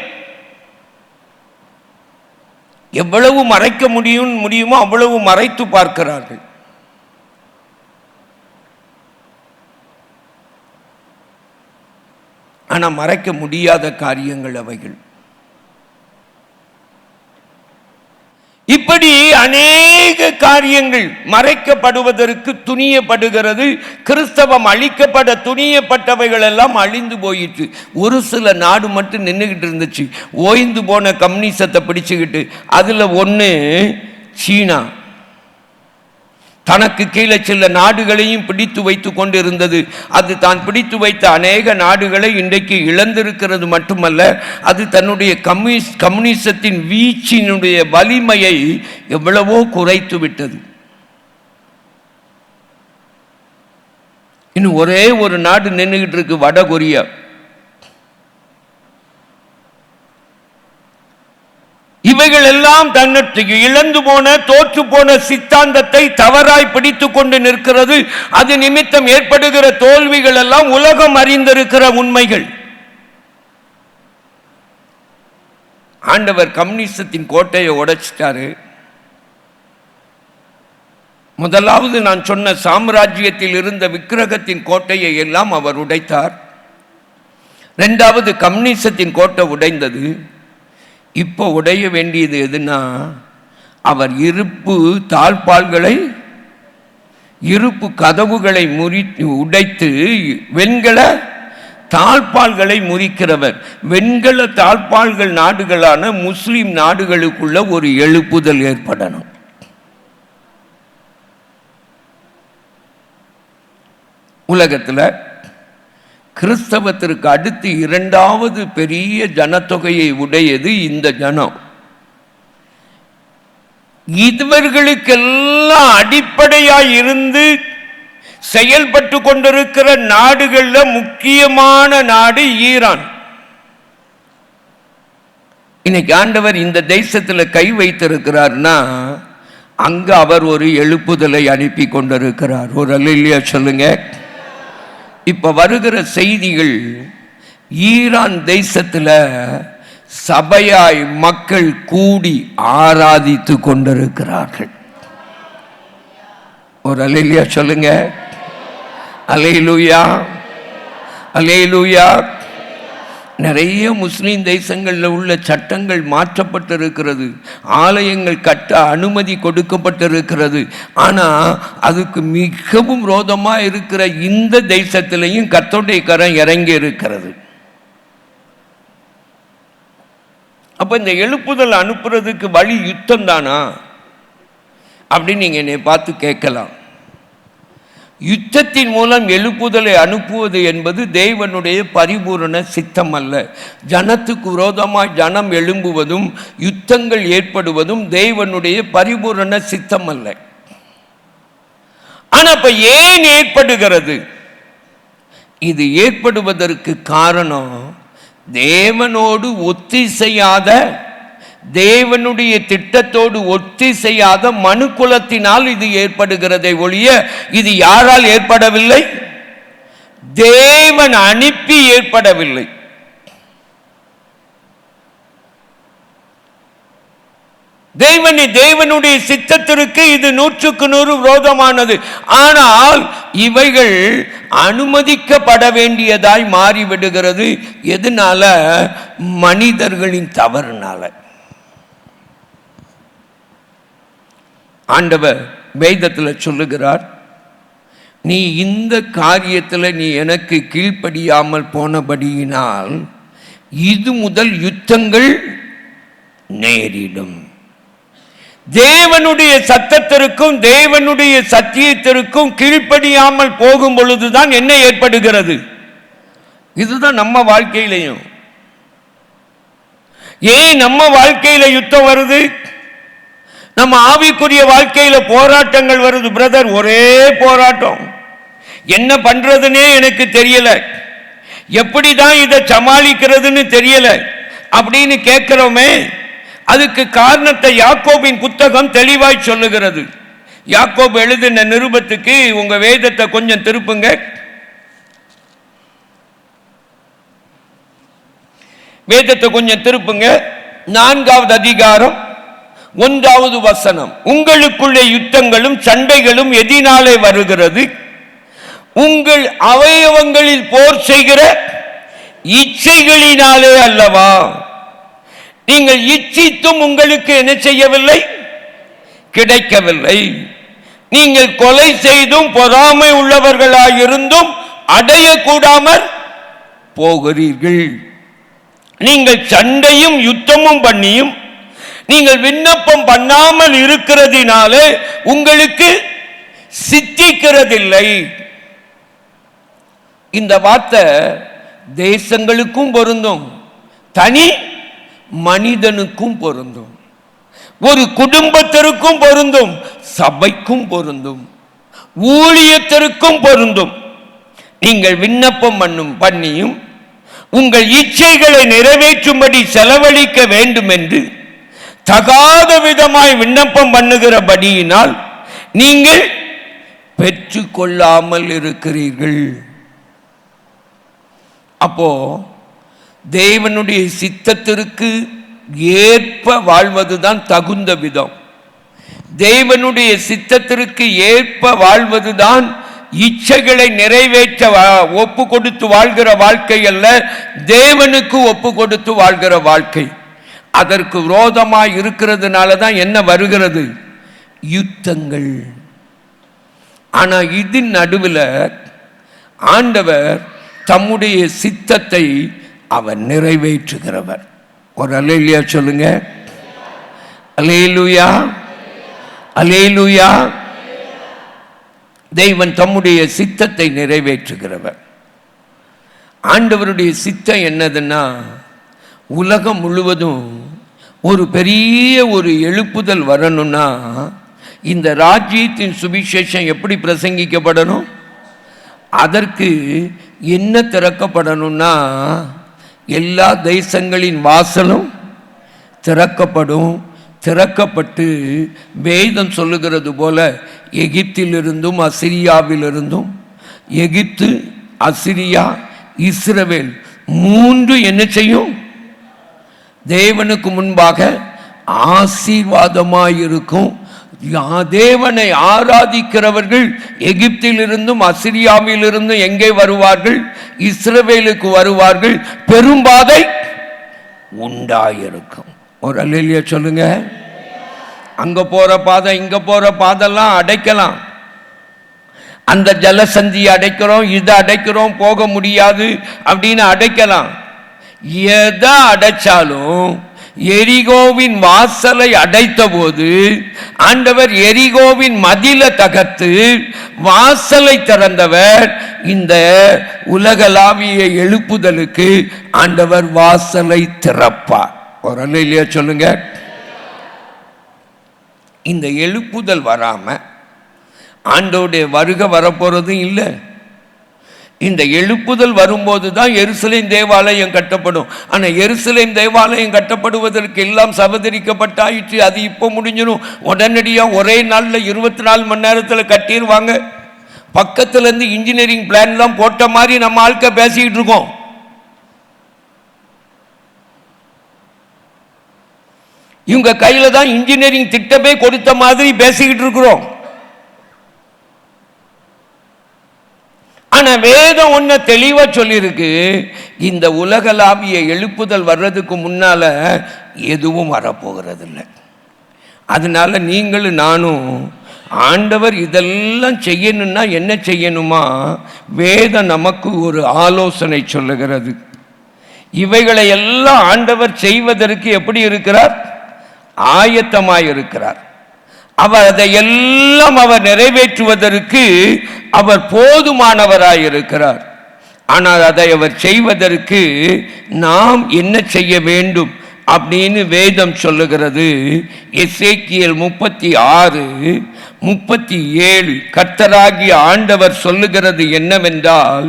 எவ்வளவு மறைக்க முடியுமோ அவ்வளவு மறைத்து பார்க்கிறார்கள். ஆனால் மறைக்க முடியாத காரியங்கள் அவைகள். இப்படி அநேக காரியங்கள் மறைக்கப்படுவதற்கு துணியப்படுகிறது. கிறிஸ்தவம் அழிக்கப்பட துணியப்பட்டவைகள் எல்லாம் அழிந்து போயிற்று. ஒரு சில நாடு மட்டும் நின்றுகிட்டு இருந்துச்சு, ஓய்ந்து போன கம்யூனிசத்தை பிடிச்சுக்கிட்டு. அதில் ஒன்று சீனா. தனக்கு கீழே சில நாடுகளையும் பிடித்து வைத்து கொண்டிருந்தது. அது தான் பிடித்து வைத்த அநேக நாடுகளை இன்றைக்கு இழந்திருக்கிறது மட்டுமல்ல, அது தன்னுடைய கம்யூனிசத்தின் வீச்சினுடைய வலிமையை எவ்வளவோ குறைத்து விட்டது. இன்னும் ஒரே ஒரு நாடு நின்றுகிட்டு இருக்கு, வடகொரியா. இவைகள் எல்லாம் தன்னுடைய இழந்து போன தோற்று போன சித்தாந்தத்தை தவறாய் பிடித்துக் கொண்டு நிற்கிறது. அது நிமித்தம் ஏற்படுகிற தோல்விகள் எல்லாம் உலகம் அறிந்திருக்கிற உண்மைகள். ஆண்டவர் கம்யூனிசத்தின் கோட்டையை உடைச்சிட்டாரு. முதலாவது நான் சொன்ன சாம்ராஜ்யத்தில் இருந்த விக்கிரகத்தின் கோட்டையை எல்லாம் அவர் உடைத்தார். இரண்டாவது கம்யூனிசத்தின் கோட்டை உடைந்தது. இப்போ உடைய வேண்டியது எதுனா, அவர் இருப்பு தாழ்பால்களை இருப்பு கதவுகளை உடைத்து வெண்கல தாழ்பால்களை முறிக்கிறவர். வெண்கல தாழ்பால்கள் நாடுகளான முஸ்லிம் நாடுகளுக்குள்ள ஒரு எழுப்புதல் ஏற்படணும். உலகத்தில் கிறிஸ்தவத்திற்கு அடுத்து இரண்டாவது பெரிய ஜனத்தொகையை உடையது இந்த ஜனம். இவர்களுக்கெல்லாம் அடிப்படையாய் இருந்து செயல்பட்டு கொண்டிருக்கிற நாடுகள்ல முக்கியமான நாடு ஈரான். இன்னைக்கு ஆண்டவர் இந்த தேசத்தில் கை வைத்திருக்கிறார்னா அங்க அவர் ஒரு எழுப்புதலை அனுப்பி கொண்டிருக்கிறார். ஒரு அல்லேலூயா சொல்லுங்க. இப்ப வருகிற செய்திகள், ஈரான் தேசத்தில் சபையாய் மக்கள் கூடி ஆராதித்து கொண்டிருக்கிறார்கள். ஒரு அல்லேலூயா சொல்லுங்க. அல்லேலூயா, அல்லேலூயா. நிறைய முஸ்லிம் தேசங்களில் உள்ள சட்டங்கள் மாற்றப்பட்டிருக்கிறது. ஆலயங்கள் கட்ட அனுமதி கொடுக்கப்பட்டிருக்கிறது. ஆனால் அதுக்கு மிகவும் விரோதமாக இருக்கிற இந்த தேசத்திலையும் கர்த்தருடைய கரம் இறங்கி இருக்கிறது. அப்போ இந்த எழுப்புதல் அனுப்புறதுக்கு வழி யுத்தம் தானா அப்படின்னு நீங்கள் என்னை பார்த்து கேட்கலாம். யுத்தத்தின் மூலம் எழுப்புதலை அனுப்புவது என்பது தேவனுடைய பரிபூரண சித்தம் அல்ல. ஜனத்துக்கு விரோதமாய் ஜனம் எழும்புவதும் யுத்தங்கள் ஏற்படுவதும் தேவனுடைய பரிபூரண சித்தம் அல்ல. ஆனா இப்ப ஏன் ஏற்படுகிறது? இது ஏற்படுவதற்கு காரணம் தேவனோடு ஒத்திசையாத, தேவனுடைய திட்டத்தோடு ஒத்திசையாத மனுக்குலத்தினால் இது ஏற்படுகிறதை ஒழிய இது யாரால் ஏற்படவில்லை? தேவன் அனுப்பி ஏற்படவில்லை. தேவனுடைய சித்தத்திற்கு இது 100% விரோதமானது. ஆனால் இவைகள் அனுமதிக்கப்பட வேண்டியதாய் மாறிவிடுகிறது. எதனால? மனிதர்களின் தவறுனால. ஆண்டவர் வேதத்தில் சொல்லுகிறார், நீ இந்த காரியத்தில் நீ எனக்கு கீழ்ப்படியாமல் போனபடியினால் இது முதல் யுத்தங்கள் நேரிடும். தேவனுடைய சத்தத்திற்கும் தேவனுடைய சத்தியத்திற்கும் கீழ்ப்படியாமல் போகும் பொழுதுதான் என்ன ஏற்படுகிறது? இதுதான் நம்ம வாழ்க்கையிலையும். ஏன் நம்ம வாழ்க்கையில யுத்தம் வருது? நம்ம ஆவிக்குரிய வாழ்க்கையில போராட்டங்கள் வருது. பிரதர், ஒரே போராட்டம், என்ன பண்றதுன்னே எனக்கு தெரியல, எப்படிதான் இதை சமாளிக்கிறதுன்னு தெரியல அப்படின்னு கேட்கிறோமே. அதுக்கு காரணத்தை யாக்கோபின் புத்தகம் தெளிவாய் சொல்லுகிறது. யாக்கோபு எழுதின நிருபத்துக்கு உங்க வேதத்தை கொஞ்சம் திருப்புங்க. வேதத்தை கொஞ்சம் திருப்புங்க. 4வது அதிகாரம் 1வது வசனம். உங்களுக்குள்ளே யுத்தங்களும் சண்டைகளும் எதினாலே வருகிறது? உங்கள் அவயவங்களில் போர் செய்கிற இச்சைகளினாலே அல்லவா? நீங்கள் இச்சித்தும் உங்களுக்கு என்ன செய்யவில்லை? கிடைக்கவில்லை. நீங்கள் கொலை செய்தும் பொறாமை உள்ளவர்களாயிருந்தும் அடையக்கூடாமல் போகிறீர்கள். நீங்கள் சண்டையும் யுத்தமும் பண்ணியும் நீங்கள் விண்ணப்பம் பண்ணாமல் இருக்கிறதினாலே உங்களுக்கு சித்திக்கிறதில்லை. இந்த வார்த்தை தேசங்களுக்கும் பொருந்தும், தனி மனிதனுக்கும் பொருந்தும், ஒரு குடும்பத்திற்கும் பொருந்தும், சபைக்கும் பொருந்தும், ஊழியத்திற்கும் பொருந்தும். நீங்கள் விண்ணப்பம் பண்ணியும் உங்கள் இச்சைகளை நிறைவேற்றும்படி செலவழிக்க வேண்டும் என்று தகாத விதமாய் விண்ணப்பம் பண்ணுகிறபடியினால் நீங்கள் பெற்றுக்கொள்ளாமல் இருக்கிறீர்கள். அப்போ தேவனுடைய சித்தத்திற்கு ஏற்ப வாழ்வதுதான் தகுந்த விதம். தேவனுடைய சித்தத்திற்கு ஏற்ப வாழ்வதுதான் இச்சைகளை நிறைவேற்ற ஒப்பு கொடுத்து வாழ்கிற வாழ்க்கை அல்ல, தேவனுக்கு ஒப்பு கொடுத்து வாழ்கிற வாழ்க்கை. அதற்கு விரோதமாய் இருக்கிறதுனால தான் என்ன வருகிறது? யுத்தங்கள். ஆனா இதன் நடுவில் ஆண்டவர் தம்முடைய சித்தத்தை அவர் நிறைவேற்றுகிறவர். ஒரு அல்லேலூயா சொல்லுங்க. அல்லேலூயா, அல்லேலூயா. தேவன் தம்முடைய சித்தத்தை நிறைவேற்றுகிறவர். ஆண்டவருடைய சித்தம் என்னதுன்னா, உலகம் முழுவதும் ஒரு பெரிய ஒரு எழுப்புதல் வரணும்னா இந்த ராஜ்யத்தின் சுவிசேஷம் எப்படி பிரசங்கிக்கப்படணும்? அதற்கு என்ன திறக்கப்படணும்னா, எல்லா தேசங்களின் வாசலும் திறக்கப்படும். திறக்கப்பட்டு வேதம் சொல்லுகிறது போல எகிப்திலிருந்தும் அசிரியாவிலிருந்தும், எகிப்து, அசிரியா, இஸ்ரவேல் மூன்று என்ன செய்யும்? தேவனுக்கு முன்பாக ஆசீர்வாதமாயிருக்கும். தேவனை ஆராதிக்கிறவர்கள் எகிப்திலிருந்தும் அசிரியாவிலிருந்தும் எங்கே வருவார்கள்? இஸ்ரவேலுக்கு வருவார்கள். பெரும்பாதை உண்டாயிருக்கும். ஒரு அல்லேலூயா சொல்லுங்க. அங்க போற பாதை இங்க போற பாதெல்லாம் அடைக்கலாம். அந்த ஜலசந்தியை அடைக்கிறோம், இதை அடைக்கிறோம், போக முடியாது அப்படின்னு அடைக்கலாம். எதை அடைச்சாலும் எரிகோவின் வாசலை அடைத்த போது ஆண்டவர் எரிகோவின் மதில தகர்த்து வாசலை திறந்தவர். இந்த உலகளாவிய எழுப்புதலுக்கு ஆண்டவர் வாசலை திறப்பார். ஒரு அல்லேலூயா சொல்லுங்க. இந்த எழுப்புதல் வராம ஆண்டவருடைய வருகை வரப்போறதும் இல்லை. இந்த எழுப்புதல் வரும்போது தான் எருசலேம் தேவாலயம் கட்டப்படும். ஆனால் எருசலேம் தேவாலயம் கட்டப்படுவதற்கு எல்லாம் சபதரிக்கப்பட்டாயிற்று. அது இப்போ முடிஞ்சிடும். உடனடியாக ஒரே நாளில் 24 மணி நேரத்தில் கட்டிடுவாங்க. பக்கத்துலேருந்து இன்ஜினியரிங் பிளான்லாம் போட்ட மாதிரி நம்ம ஆட்க பேசிக்கிட்டு இருக்கோம். இவங்க கையில தான் இன்ஜினியரிங் திட்டமே கொடுத்த மாதிரி பேசிக்கிட்டு இருக்கிறோம். ஆனா வேதம் ஒன்ன தெளிவா சொல்லியிருக்கு, இந்த உலகளாவிய எழுப்புதல் வர்றதுக்கு முன்னால எதுவும் வரப்போகிறது இல்லை. அதனால நீங்களும் நானும் ஆண்டவர் இதெல்லாம் செய்யணும்னா என்ன செய்யணுமா? வேதம் நமக்கு ஒரு ஆலோசனை சொல்லுகிறது. இவைகளை எல்லாம் ஆண்டவர் செய்வதற்கு எப்படி இருக்கிறார்? ஆயத்தமாயிருக்கிறார். அவர் அதையெல்லாம் அவர் நிறைவேற்றுவதற்கு அவர் போதுமானவராயிருக்கிறார். ஆனால் அதை அவர் செய்வதற்கு நாம் என்ன செய்ய வேண்டும் அப்படின்னு வேதம் சொல்லுகிறது. எசேக்கியேல் 36:37 கர்த்தராகிய ஆண்டவர் சொல்லுகிறது என்னவென்றால்,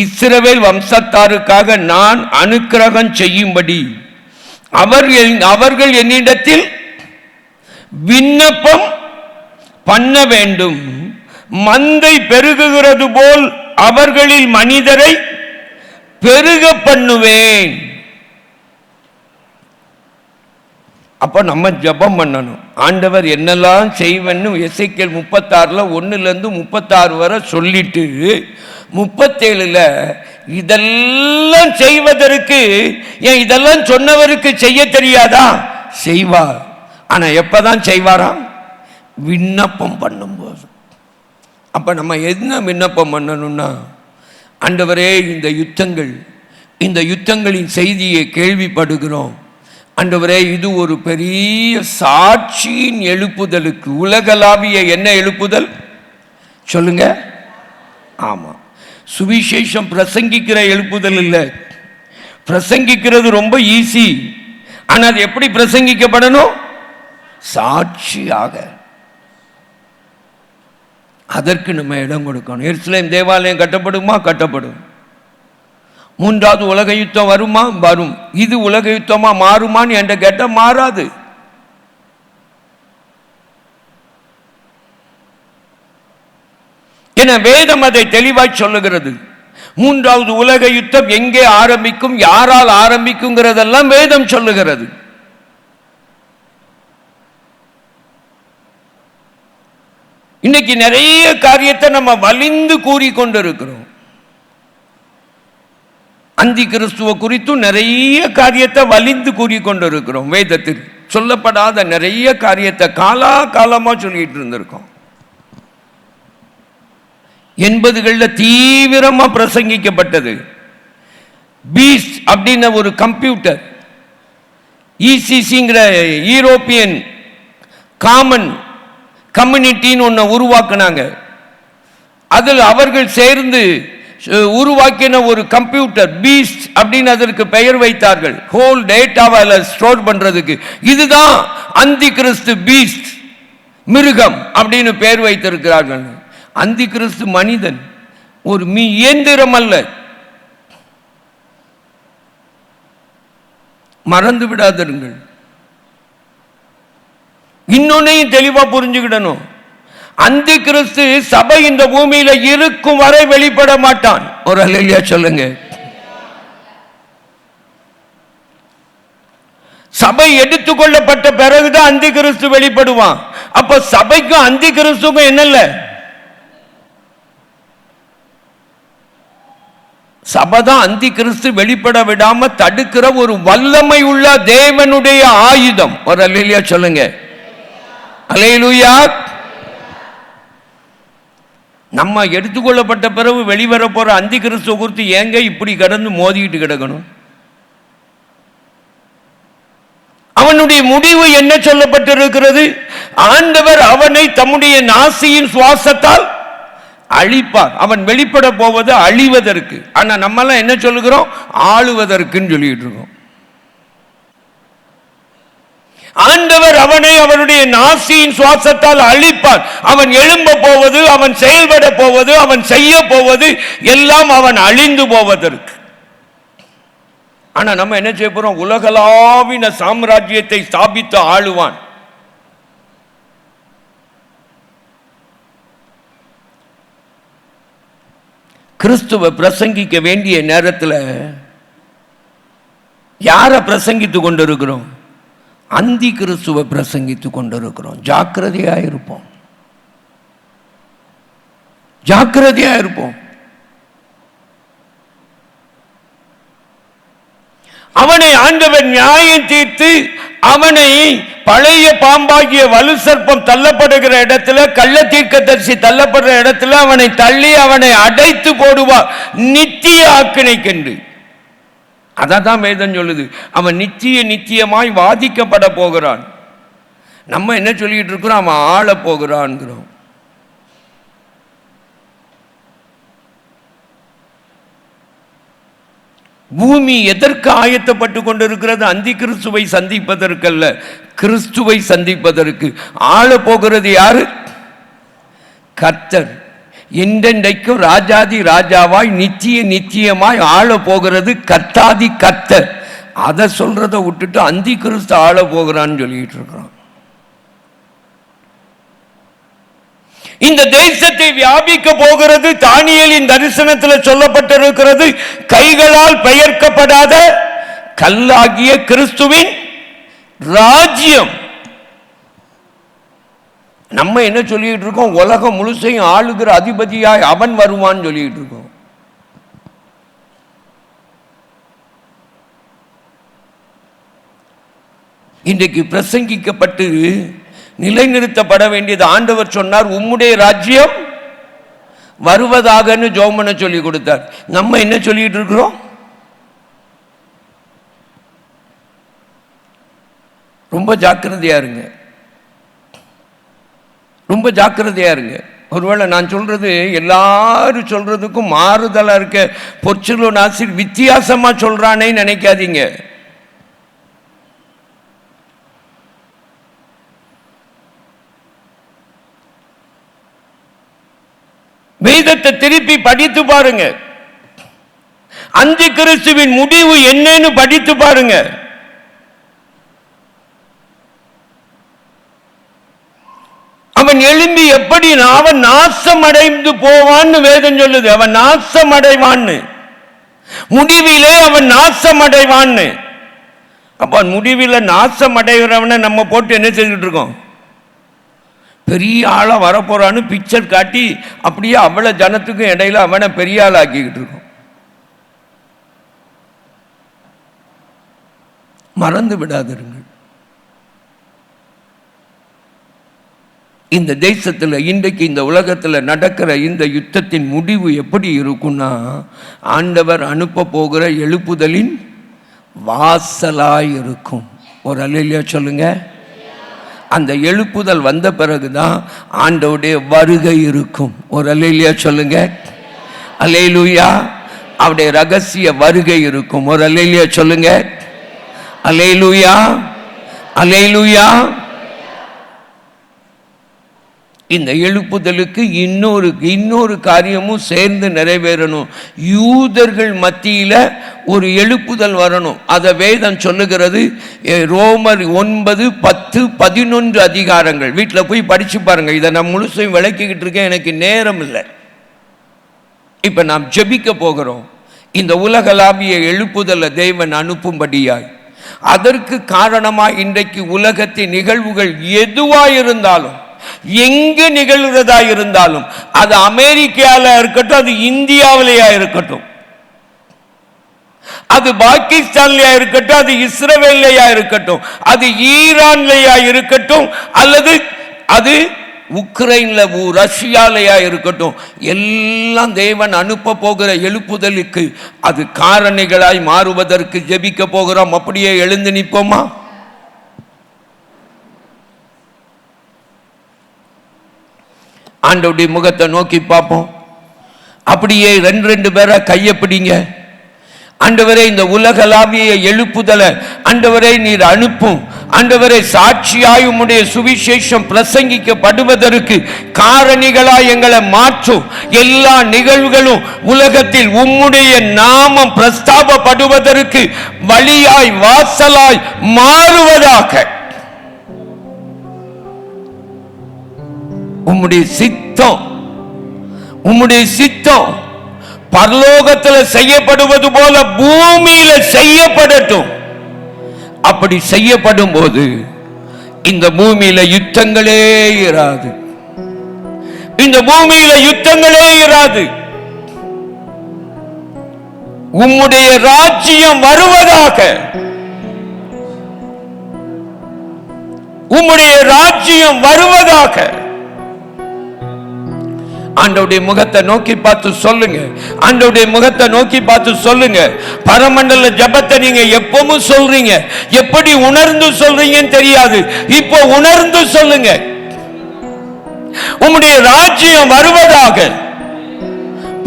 இஸ்ரவேல் வம்சத்தாருக்காக நான் அனுக்கிரகம் செய்யும்படி அவர்கள் என்னிடத்தில் விண்ணப்பம் பண்ண வேண்டும். மந்தை பெருகுகிறது போல் அவர்களில் மனிதரை பெருக பண்ணுவேன். அப்ப நம்ம ஜெபம் பண்ணணும். ஆண்டவர் என்னெல்லாம் செய்வேன்னு எசேக்கியேல் 36 1 to 36 வரை சொல்லிட்டு 37 இதெல்லாம் செய்வதற்கு ஏன் இதெல்லாம் சொன்னவருக்கு செய்ய தெரியாதா? செய்வார். ஆனா எப்பதான் செய்வாராம்? விண்ணப்பம் பண்ணும்போது. அப்ப நம்ம என்ன விண்ணப்பம் பண்ணணும்னா, ஆண்டவரே இந்த யுத்தங்களின் செய்தியை கேள்விப்படுகிறோம் ஆண்டவரே, இது ஒரு பெரிய சாட்சியின் எழுப்புதலுக்கு, உலகளாவிய என்ன எழுப்புதல் சொல்லுங்க? ஆமா, சுவிசேஷம் பிரசங்கிக்கிற எழுப்புதல் இல்லை. பிரசங்கிக்கிறது ரொம்ப ஈஸி. ஆனா அது எப்படி பிரசங்கிக்கப்படணும்? சாட்சியாக. அதற்கு நம்ம இடம் கொடுக்கணும். எருசலேம் தேவாலயம் கட்டப்படுமா? கட்டப்படும். மூன்றாவது உலக யுத்தம் வருமா? வரும். இது உலக யுத்தமா மாறுமான்னு என்ற கேட்ட மாறாது. என வேதம் அதை தெளிவாய் சொல்லுகிறது. மூன்றாவது உலக யுத்தம் எங்கே ஆரம்பிக்கும், யாரால் ஆரம்பிக்குங்கிறதெல்லாம் வேதம் சொல்லுகிறது. இன்னைக்கு நிறைய காரியத்தை நம்ம வலிந்து கூறிக்கொண்டிருக்கிறோம். அந்தி கிறிஸ்துவ குறித்தும் நிறைய காரியத்தை வலிந்து கூறிக்கொண்டிருக்கிறோம். வேதத்தில் சொல்லப்படாத நிறைய காரியத்தை காலமா சொல்லிட்டு இருந்திருக்கோம். 80களில் தீவிரமா பிரசங்கிக்கப்பட்டது. பீஸ்ட் அப்படின்ன ஒரு கம்ப்யூட்டர், இசிசிங்கிற யூரோப்பியன் காமன் கம்யூனிட்டின்னு ஒன்று உருவாக்குனாங்க. அதில் அவர்கள் சேர்ந்து உருவாக்கின ஒரு கம்ப்யூட்டர் பீஸ்ட் அப்படின்னு அதற்கு பெயர் வைத்தார்கள். ஹோல் டேட்டாவை ஸ்டோர் பண்றதுக்கு. இதுதான் அந்தி கிறிஸ்து, பீஸ்ட் மிருகம் அப்படின்னு பெயர் வைத்திருக்கிறார்கள். அந்தி கிறிஸ்து மனிதன், ஒரு இயந்திரம் அல்ல. மறந்து விடாதீர்கள். இன்னொன்னையும் தெளிவா புரிஞ்சுக்கிடணும். அந்தி கிறிஸ்து சபை இந்த பூமியில இருக்கும் வரை வெளிப்பட மாட்டான். ஒரு அல்லேலூயா சொல்லுங்க. சபை எடுத்துக்கொள்ளப்பட்ட பிறகுதான் அந்தி கிறிஸ்து வெளிப்படுவான். அப்ப சபைக்கும் அந்தி கிறிஸ்துக்கும் என்னல்ல? சபைதான் அந்தி கிறிஸ்து வெளிப்பட விடாம தடுக்கிற ஒரு வல்லமை உள்ள தேவனுடைய ஆயுதம். ஒரு அல்லேலூயா சொல்லுங்க. அல்லேலூயா. நம்ம எடுத்துக்கொள்ளப்பட்ட பிறகு வெளிவர போற அந்தி கிறிஸ்துவ குறித்து ஏங்க இப்படி கடந்து மோதிட்டு கிடக்கணும்? அவனுடைய முடிவு என்ன சொல்லப்பட்டிருக்கிறது? ஆண்டவர் அவனை தம்முடைய நாசியின் சுவாசத்தால் அழிப்பார். அவன் வெளிப்பட போவது அழிவதற்கு. ஆனா நம்ம எல்லாம் என்ன சொல்லுகிறோம்? ஆளுவதற்குன்னு சொல்லிட்டு இருக்கோம். ஆண்டவர் அவனை அவனுடைய நாசியின் சுவாசத்தால் அழிப்பார். அவன் எழும்ப போவது, அவன் செயல்பட போவது, அவன் செய்ய போவது எல்லாம் அவன் அழிந்து போவதற்கு. ஆனா நம்ம என்ன செய்ய போறோம்? உலகளாவின சாம்ராஜ்யத்தை ஸ்தாபித்து ஆளுவான். கிறிஸ்துவ பிரசங்கிக்க வேண்டிய நேரத்தில் யார பிரசங்கித்து கொண்டிருக்கிறோம்? அந்தி கிறிஸ்துவ பிரசங்கித்துக் கொண்டிருக்கிறோம். ஜாக்கிரதையா இருப்போம், ஜாக்கிரதையா இருப்போம். அவனை ஆண்டவர் நியாயம் தீர்த்து அவனை பழைய பாம்பாகிய வலு சர்ப்பம் தள்ளப்படுகிற இடத்துல, கள்ள தீர்க்கதரிசி தள்ளப்படுற இடத்துல அவனை தள்ளி அவனை அடைத்து போடுவார் நித்திய ஆக்கினைக்கென்று. அதான் வேதம் சொல்லுது. அவன் நித்தியமாய் வாதிக்கப்பட போகிறான். நம்ம என்ன சொல்லிட்டு இருக்கிறோம்? அவன் ஆள போகிறான். பூமி எதற்கு ஆயத்தப்பட்டு கொண்டிருக்கிறது? அந்தி கிறிஸ்துவை சந்திப்பதற்கல்ல, கிறிஸ்துவை சந்திப்பதற்கு. ஆள போகிறது யாரு? கர்த்தர். என்றென்றைக்கும் ராஜாதி ராஜாவாய் நித்தியமாய் ஆள போகிறது கர்த்தாதி கர்த்தர். அதை சொல்றத விட்டுட்டு அந்தி கிறிஸ்து ஆள போகிறான்னு சொல்லிட்டு இருக்கிறோம். இந்த தேசத்தை வியாபிக்க போகிறது. தானியேலின் தரிசனத்தில் சொல்லப்பட்டிருக்கிறது, கைகளால் பெயர்க்கப்படாத கல்லாகிய கிறிஸ்துவின் ராஜ்யம். நம்ம என்ன சொல்லிட்டு இருக்கோம்? உலகம் முழுசையும் ஆளுகிற அதிபதியாய் அவன் வருவான்னு சொல்லிட்டு இருக்கோம். இன்றைக்கு பிரசங்கிக்கப்பட்டு நிலைநிறுத்தப்பட வேண்டியது. ஆண்டவர் சொன்னார், உம்முடைய ராஜ்யம் வருவதாகன்னு ஜெபம் சொல்லி கொடுத்தார். நம்ம என்ன சொல்லிட்டு இருக்கிறோம்? ரொம்ப ஜாக்கிரதையா இருங்க, ரொம்ப ஜாக்கிரதையா இருங்க. ஒருவேளை நான் சொல்றது எல்லாரும் சொல்றதுக்கும் மாறுதலா இருக்க, பொற்சொல்லு நாசிர் வித்தியாசமா சொல்றானே நினைக்காதீங்க. வேதத்தை திருப்பி படித்து பாருங்க. அந்தி கிறிஸ்துவின் முடிவு என்னன்னு படித்து பாருங்க. அவன் எழும்பி எப்படி அவன் நாசம் அடைந்து போவான்னு வேதம் சொல்லுது. அவன் நாசம் அடைவான்னு, முடிவிலே அவன் நாசம் அடைவான்னு. அப்ப முடிவில் நாசம் அடைகிறவனை நம்ம போட்டு என்ன செஞ்சுட்டு இருக்கோம்? பெரிய ஆளா வரப்போறான்னு பிக்சர் காட்டி அப்படியே அவ்வளவு ஜனத்துக்கும் இடையில அவனை பெரிய ஆள் ஆக்கிக்கிட்டு இருக்கோம். மறந்து விடாதிருங்கள். இந்த தேசத்தில் இன்றைக்கு இந்த உலகத்தில் நடக்கிற இந்த யுத்தத்தின் முடிவு எப்படி இருக்கும்னா, ஆண்டவர் அனுப்ப போகிற எழுப்புதலின் வாசலாய் இருக்கும். ஒரு அல்லேலூயா சொல்லுங்க. அந்த எழுப்புதல் வந்த பிறகுதான் ஆண்டவருடைய வருகை இருக்கும். ஒரு அல்லேலூயா சொல்லுங்க. அல்லேலூயா. அவருடைய ரகசிய வருகை இருக்கும். ஒரு அல்லேலூயா சொல்லுங்க. அல்லேலூயா, அல்லேலூயா. இந்த எழுப்புதலுக்கு இன்னொரு காரியமும் சேர்ந்து நிறைவேறணும். யூதர்கள் மத்தியில ஒரு எழுப்புதல் வரணும். அதை வேதம் சொல்லுகிறது. ரோமர் 9, 10, 11 அதிகாரங்கள் வீட்டில் போய் படிச்சு பாருங்க. இதை நான் முழுசையும் விளக்கிக்கிட்டு இருக்கேன், எனக்கு நேரம் இல்லை. இப்ப நாம் ஜெபிக்க போகிறோம். இந்த உலகளாவிய எழுப்புதலை தேவன் அனுப்பும்படியாய், அதற்கு காரணமாய் இன்றைக்கு உலகத்தின் நிகழ்வுகள் எதுவாயிருந்தாலும், எங்கு நிகழ்கிறதா இருந்தாலும், அது அமெரிக்கால இருக்கட்டும், அது இந்தியாவிலேயா இருக்கட்டும், அது பாகிஸ்தான்லயா இருக்கட்டும், அது இஸ்ரேலையா இருக்கட்டும், அது ஈரான்லயா இருக்கட்டும், அல்லது அது உக்ரைன்ல ரஷ்யாலயா இருக்கட்டும், எல்லாம் தேவன் அனுப்ப போகிற எழுப்புதலுக்கு அது காரணிகளாய் மாறுவதற்கு ஜெபிக்க போகிறோம். அப்படியே எழுந்து நிற்போமா? ஆண்டவருடைய முகத்தை நோக்கி பார்ப்போம். அப்படியே 2 பேரை கையை பிடிங்க. ஆண்டவரே, இந்த உலகளாவிய எழுப்புதலை ஆண்டவரே நீர் அனுப்பும். ஆண்டவரே, சாட்சியாய் உம்முடைய சுவிசேஷம் பிரசங்கிக்கப்படுவதற்கு காரணிகளாய் எங்களை மாற்றும். எல்லா நிகழ்வுகளும் உலகத்தில் உம்முடைய நாமம் பிரஸ்தாபப்படுவதற்கு வழியாய் வாசலாய் மாறுவதாக உம்முடைய சித்தம் பரலோகத்தில் செய்யப்படுவது போல பூமியில செய்யப்படட்டும். அப்படி செய்யப்படும் போது இந்த பூமியில யுத்தங்களே இராது. இந்த பூமியில யுத்தங்களே இராது. உம்முடைய ராஜ்யம் வருவதாக, உம்முடைய ராஜ்யம் வருவதாக. ஆண்டவருடைய முகத்தை நோக்கி பார்த்து சொல்லுங்க. ஆண்டவருடைய முகத்தை நோக்கி பார்த்து சொல்லுங்க. பரமண்டல ஜெபத்தை நீங்க எப்பவும் சொல்றீங்க, எப்படி உணர்ந்து சொல்றீங்கன்னு தெரியாது. இப்போ உணர்ந்து சொல்லுங்க. உம்முடைய ராஜ்யம் வருவதாக,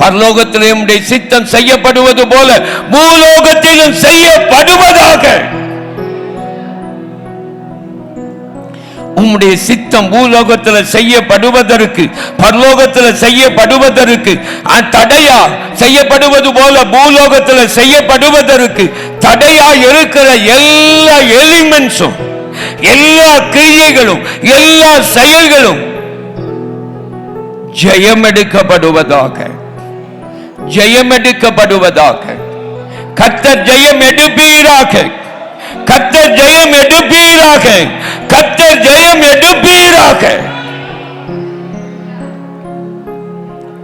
பரலோகத்திலே உம்முடைய சித்தம் செய்யப்படுவது போல பூலோகத்திலும் செய்யப்படுவதாக. உம்முடைய சித்தம் பூலோகத்தில் செய்யப்படுவதற்கு, பரலோகத்தில் செய்யப்படுவதற்கு தடையா செய்யப்படுவது போல பூலோகத்தில் செய்யப்படுவதற்கு தடையா இருக்கிற எல்லா எலிமெண்ட்ஸும், எல்லா கிரியைகளும், எல்லா செயல்களும் ஜெயமெடுக்கப்படுவதாக, ஜெயமெடுக்கப்படுவதாக. கர்த்தர் ஜெயம் எடுப்பீராக, கர்த்தர் ஜெயம் எடுப்பீராக, கர்த்தர் ஜெயம் எடுப்பீராக.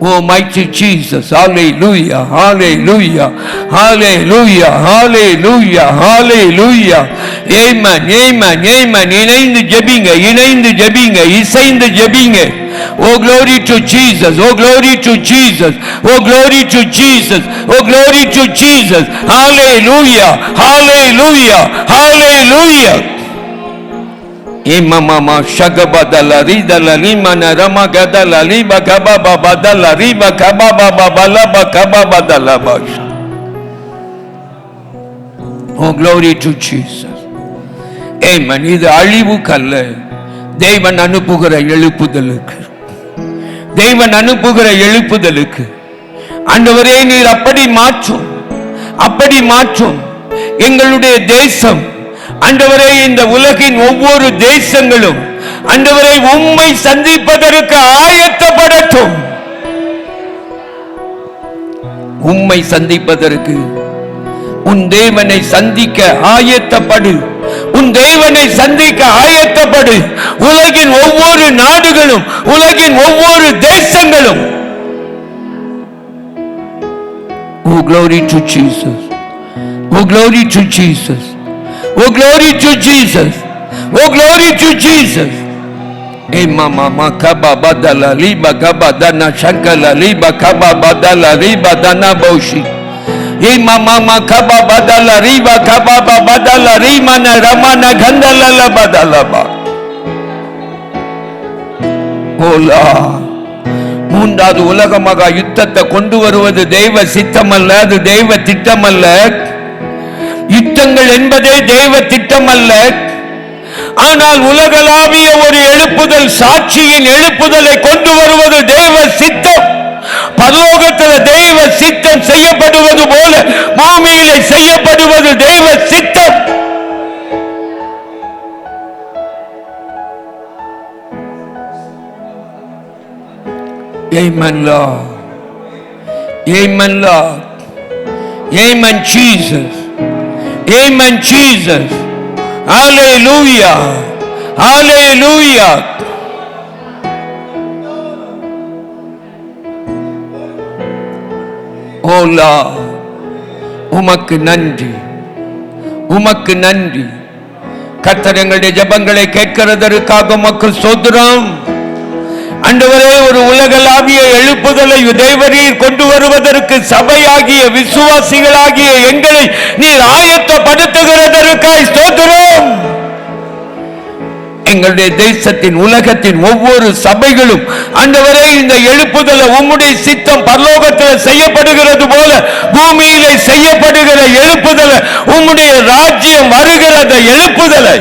Oh mighty Jesus, hallelujah, hallelujah, hallelujah, hallelujah, hallelujah. Amen, amen, amen. இணைந்து ஜெபிங்க, இணைந்து ஜெபிங்க, இசைந்து ஜெபிங்க. Oh glory to Jesus, oh glory to Jesus, oh glory to Jesus, oh glory to Jesus. Hallelujah, hallelujah, hallelujah. Imamama shagabadala ridala limana ramagadala liba kababa badala riba kababa babalaba kababa dalaba. Oh glory to Jesus. Amen. இது அழிவுக்கல்ல, தேவன் அனுப்புகிற எழுப்புதலுக்கு, தேவன் அனுப்புகிற எழுப்புதலுக்கு. ஆண்டவரே, நீர் அப்படி மாற்றும், அப்படி மாற்றும் எங்களுடைய தேசம். ஆண்டவரே, இந்த உலகின் ஒவ்வொரு தேசங்களும் ஆண்டவரை உம்மை சந்திப்பதற்கு ஆயத்தப்படட்டும். உம்மை சந்திப்பதற்கு, உன் தேவனை சந்திக்க ஆயத்தப்படு, உன் தேவனை சந்திக்க ஆயத்தப்படு. உலகின் ஒவ்வொரு நாடுகளும், உலகின் ஒவ்வொரு தேசங்களும். Oh glory to Jesus, oh glory to Jesus, oh glory to Jesus, oh glory to Jesus. Hey mama makaba badala liba gaba dana shankala liba kaba badala liba dana boshi. Hey mama makaba badala liba kaba badala rimana ramana gandala la badala ba. Ola மூன்றாவது உலகமாக யுத்தத்தை கொண்டு வருவது தெய்வ சித்தமல்ல, அது தெய்வ திட்டமல்ல. யுத்தங்கள் என்பதே தெய்வ திட்டம் அல்ல. ஆனால் உலகளாவிய ஒரு எழுப்புதல், சாட்சியின் எழுப்புதலை கொண்டு வருவது தெய்வ சித்தம். பரலோகத்தில் தெய்வ சித்தம் செய்யப்படுவது போல பூமியிலே செய்யப்படுவது தெய்வ சித்தம். Amen Lord, amen Lord, amen Jesus, amen Jesus, hallelujah, hallelujah. Oh Lord, உமக்கு நன்றி, உமக்கு நன்றி. கர்த்தர் எங்களுடைய ஜெபங்களை கேட்கிறதற்காக உமக்கு ஸ்தோத்திரம். ஆண்டவரே, ஒரு உலகளாவிய எழுப்புதலை தேவரீர் கொண்டு வருவதற்கு சபையாகிய விசுவாசிகளாகிய எங்களை நீர் ஆயத்தப்படுத்துகிறதற்காய் ஸ்தோத்திரம். எங்களுடைய தேசத்தின், உலகத்தின் ஒவ்வொரு சபைகளும் ஆண்டவரே, இந்த எழுப்புதலை உம்முடைய சித்தம் பரலோகத்தில் செய்யப்படுகிறது போல பூமியிலே செய்யப்படுகிற எழுப்புதலை, உம்முடைய ராஜ்யம் வருகிறத எழுப்புதலை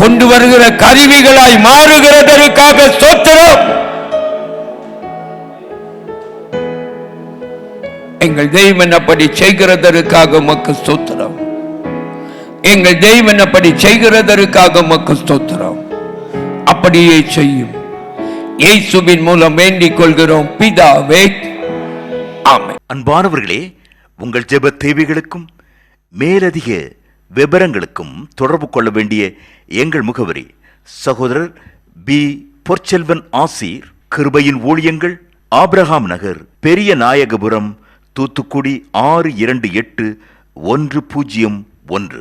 கொண்டு வருகிற கருவிகளாய் மாறுகிறதற்காக ஸ்தோத்திரம். எங்கள் தேவன் அப்படி செய்கிறதற்காக உமக்கு ஸ்தோத்திரம். எங்கள் தேவன் அப்படி செய்கிறதற்காக உமக்கு ஸ்தோத்திரம். அப்படியே செய்யும். இயேசுவின் மூலம் வேண்டிக் கொள்கிறோம் பிதாவே, ஆமென். அன்பானவர்களே, உங்கள் ஜெப தேவைகளுக்கும் மேலதிக விவரங்களுக்கும் தொடர்பு கொள்ள வேண்டிய எங்கள் முகவரி: சகோதரர் பி. பொற்செல்வன் ஆசீர், கிருபையின் ஊழியங்கள், ஆபிரகாம் நகர், பெரிய நாயகபுரம், தூத்துக்குடி 628101.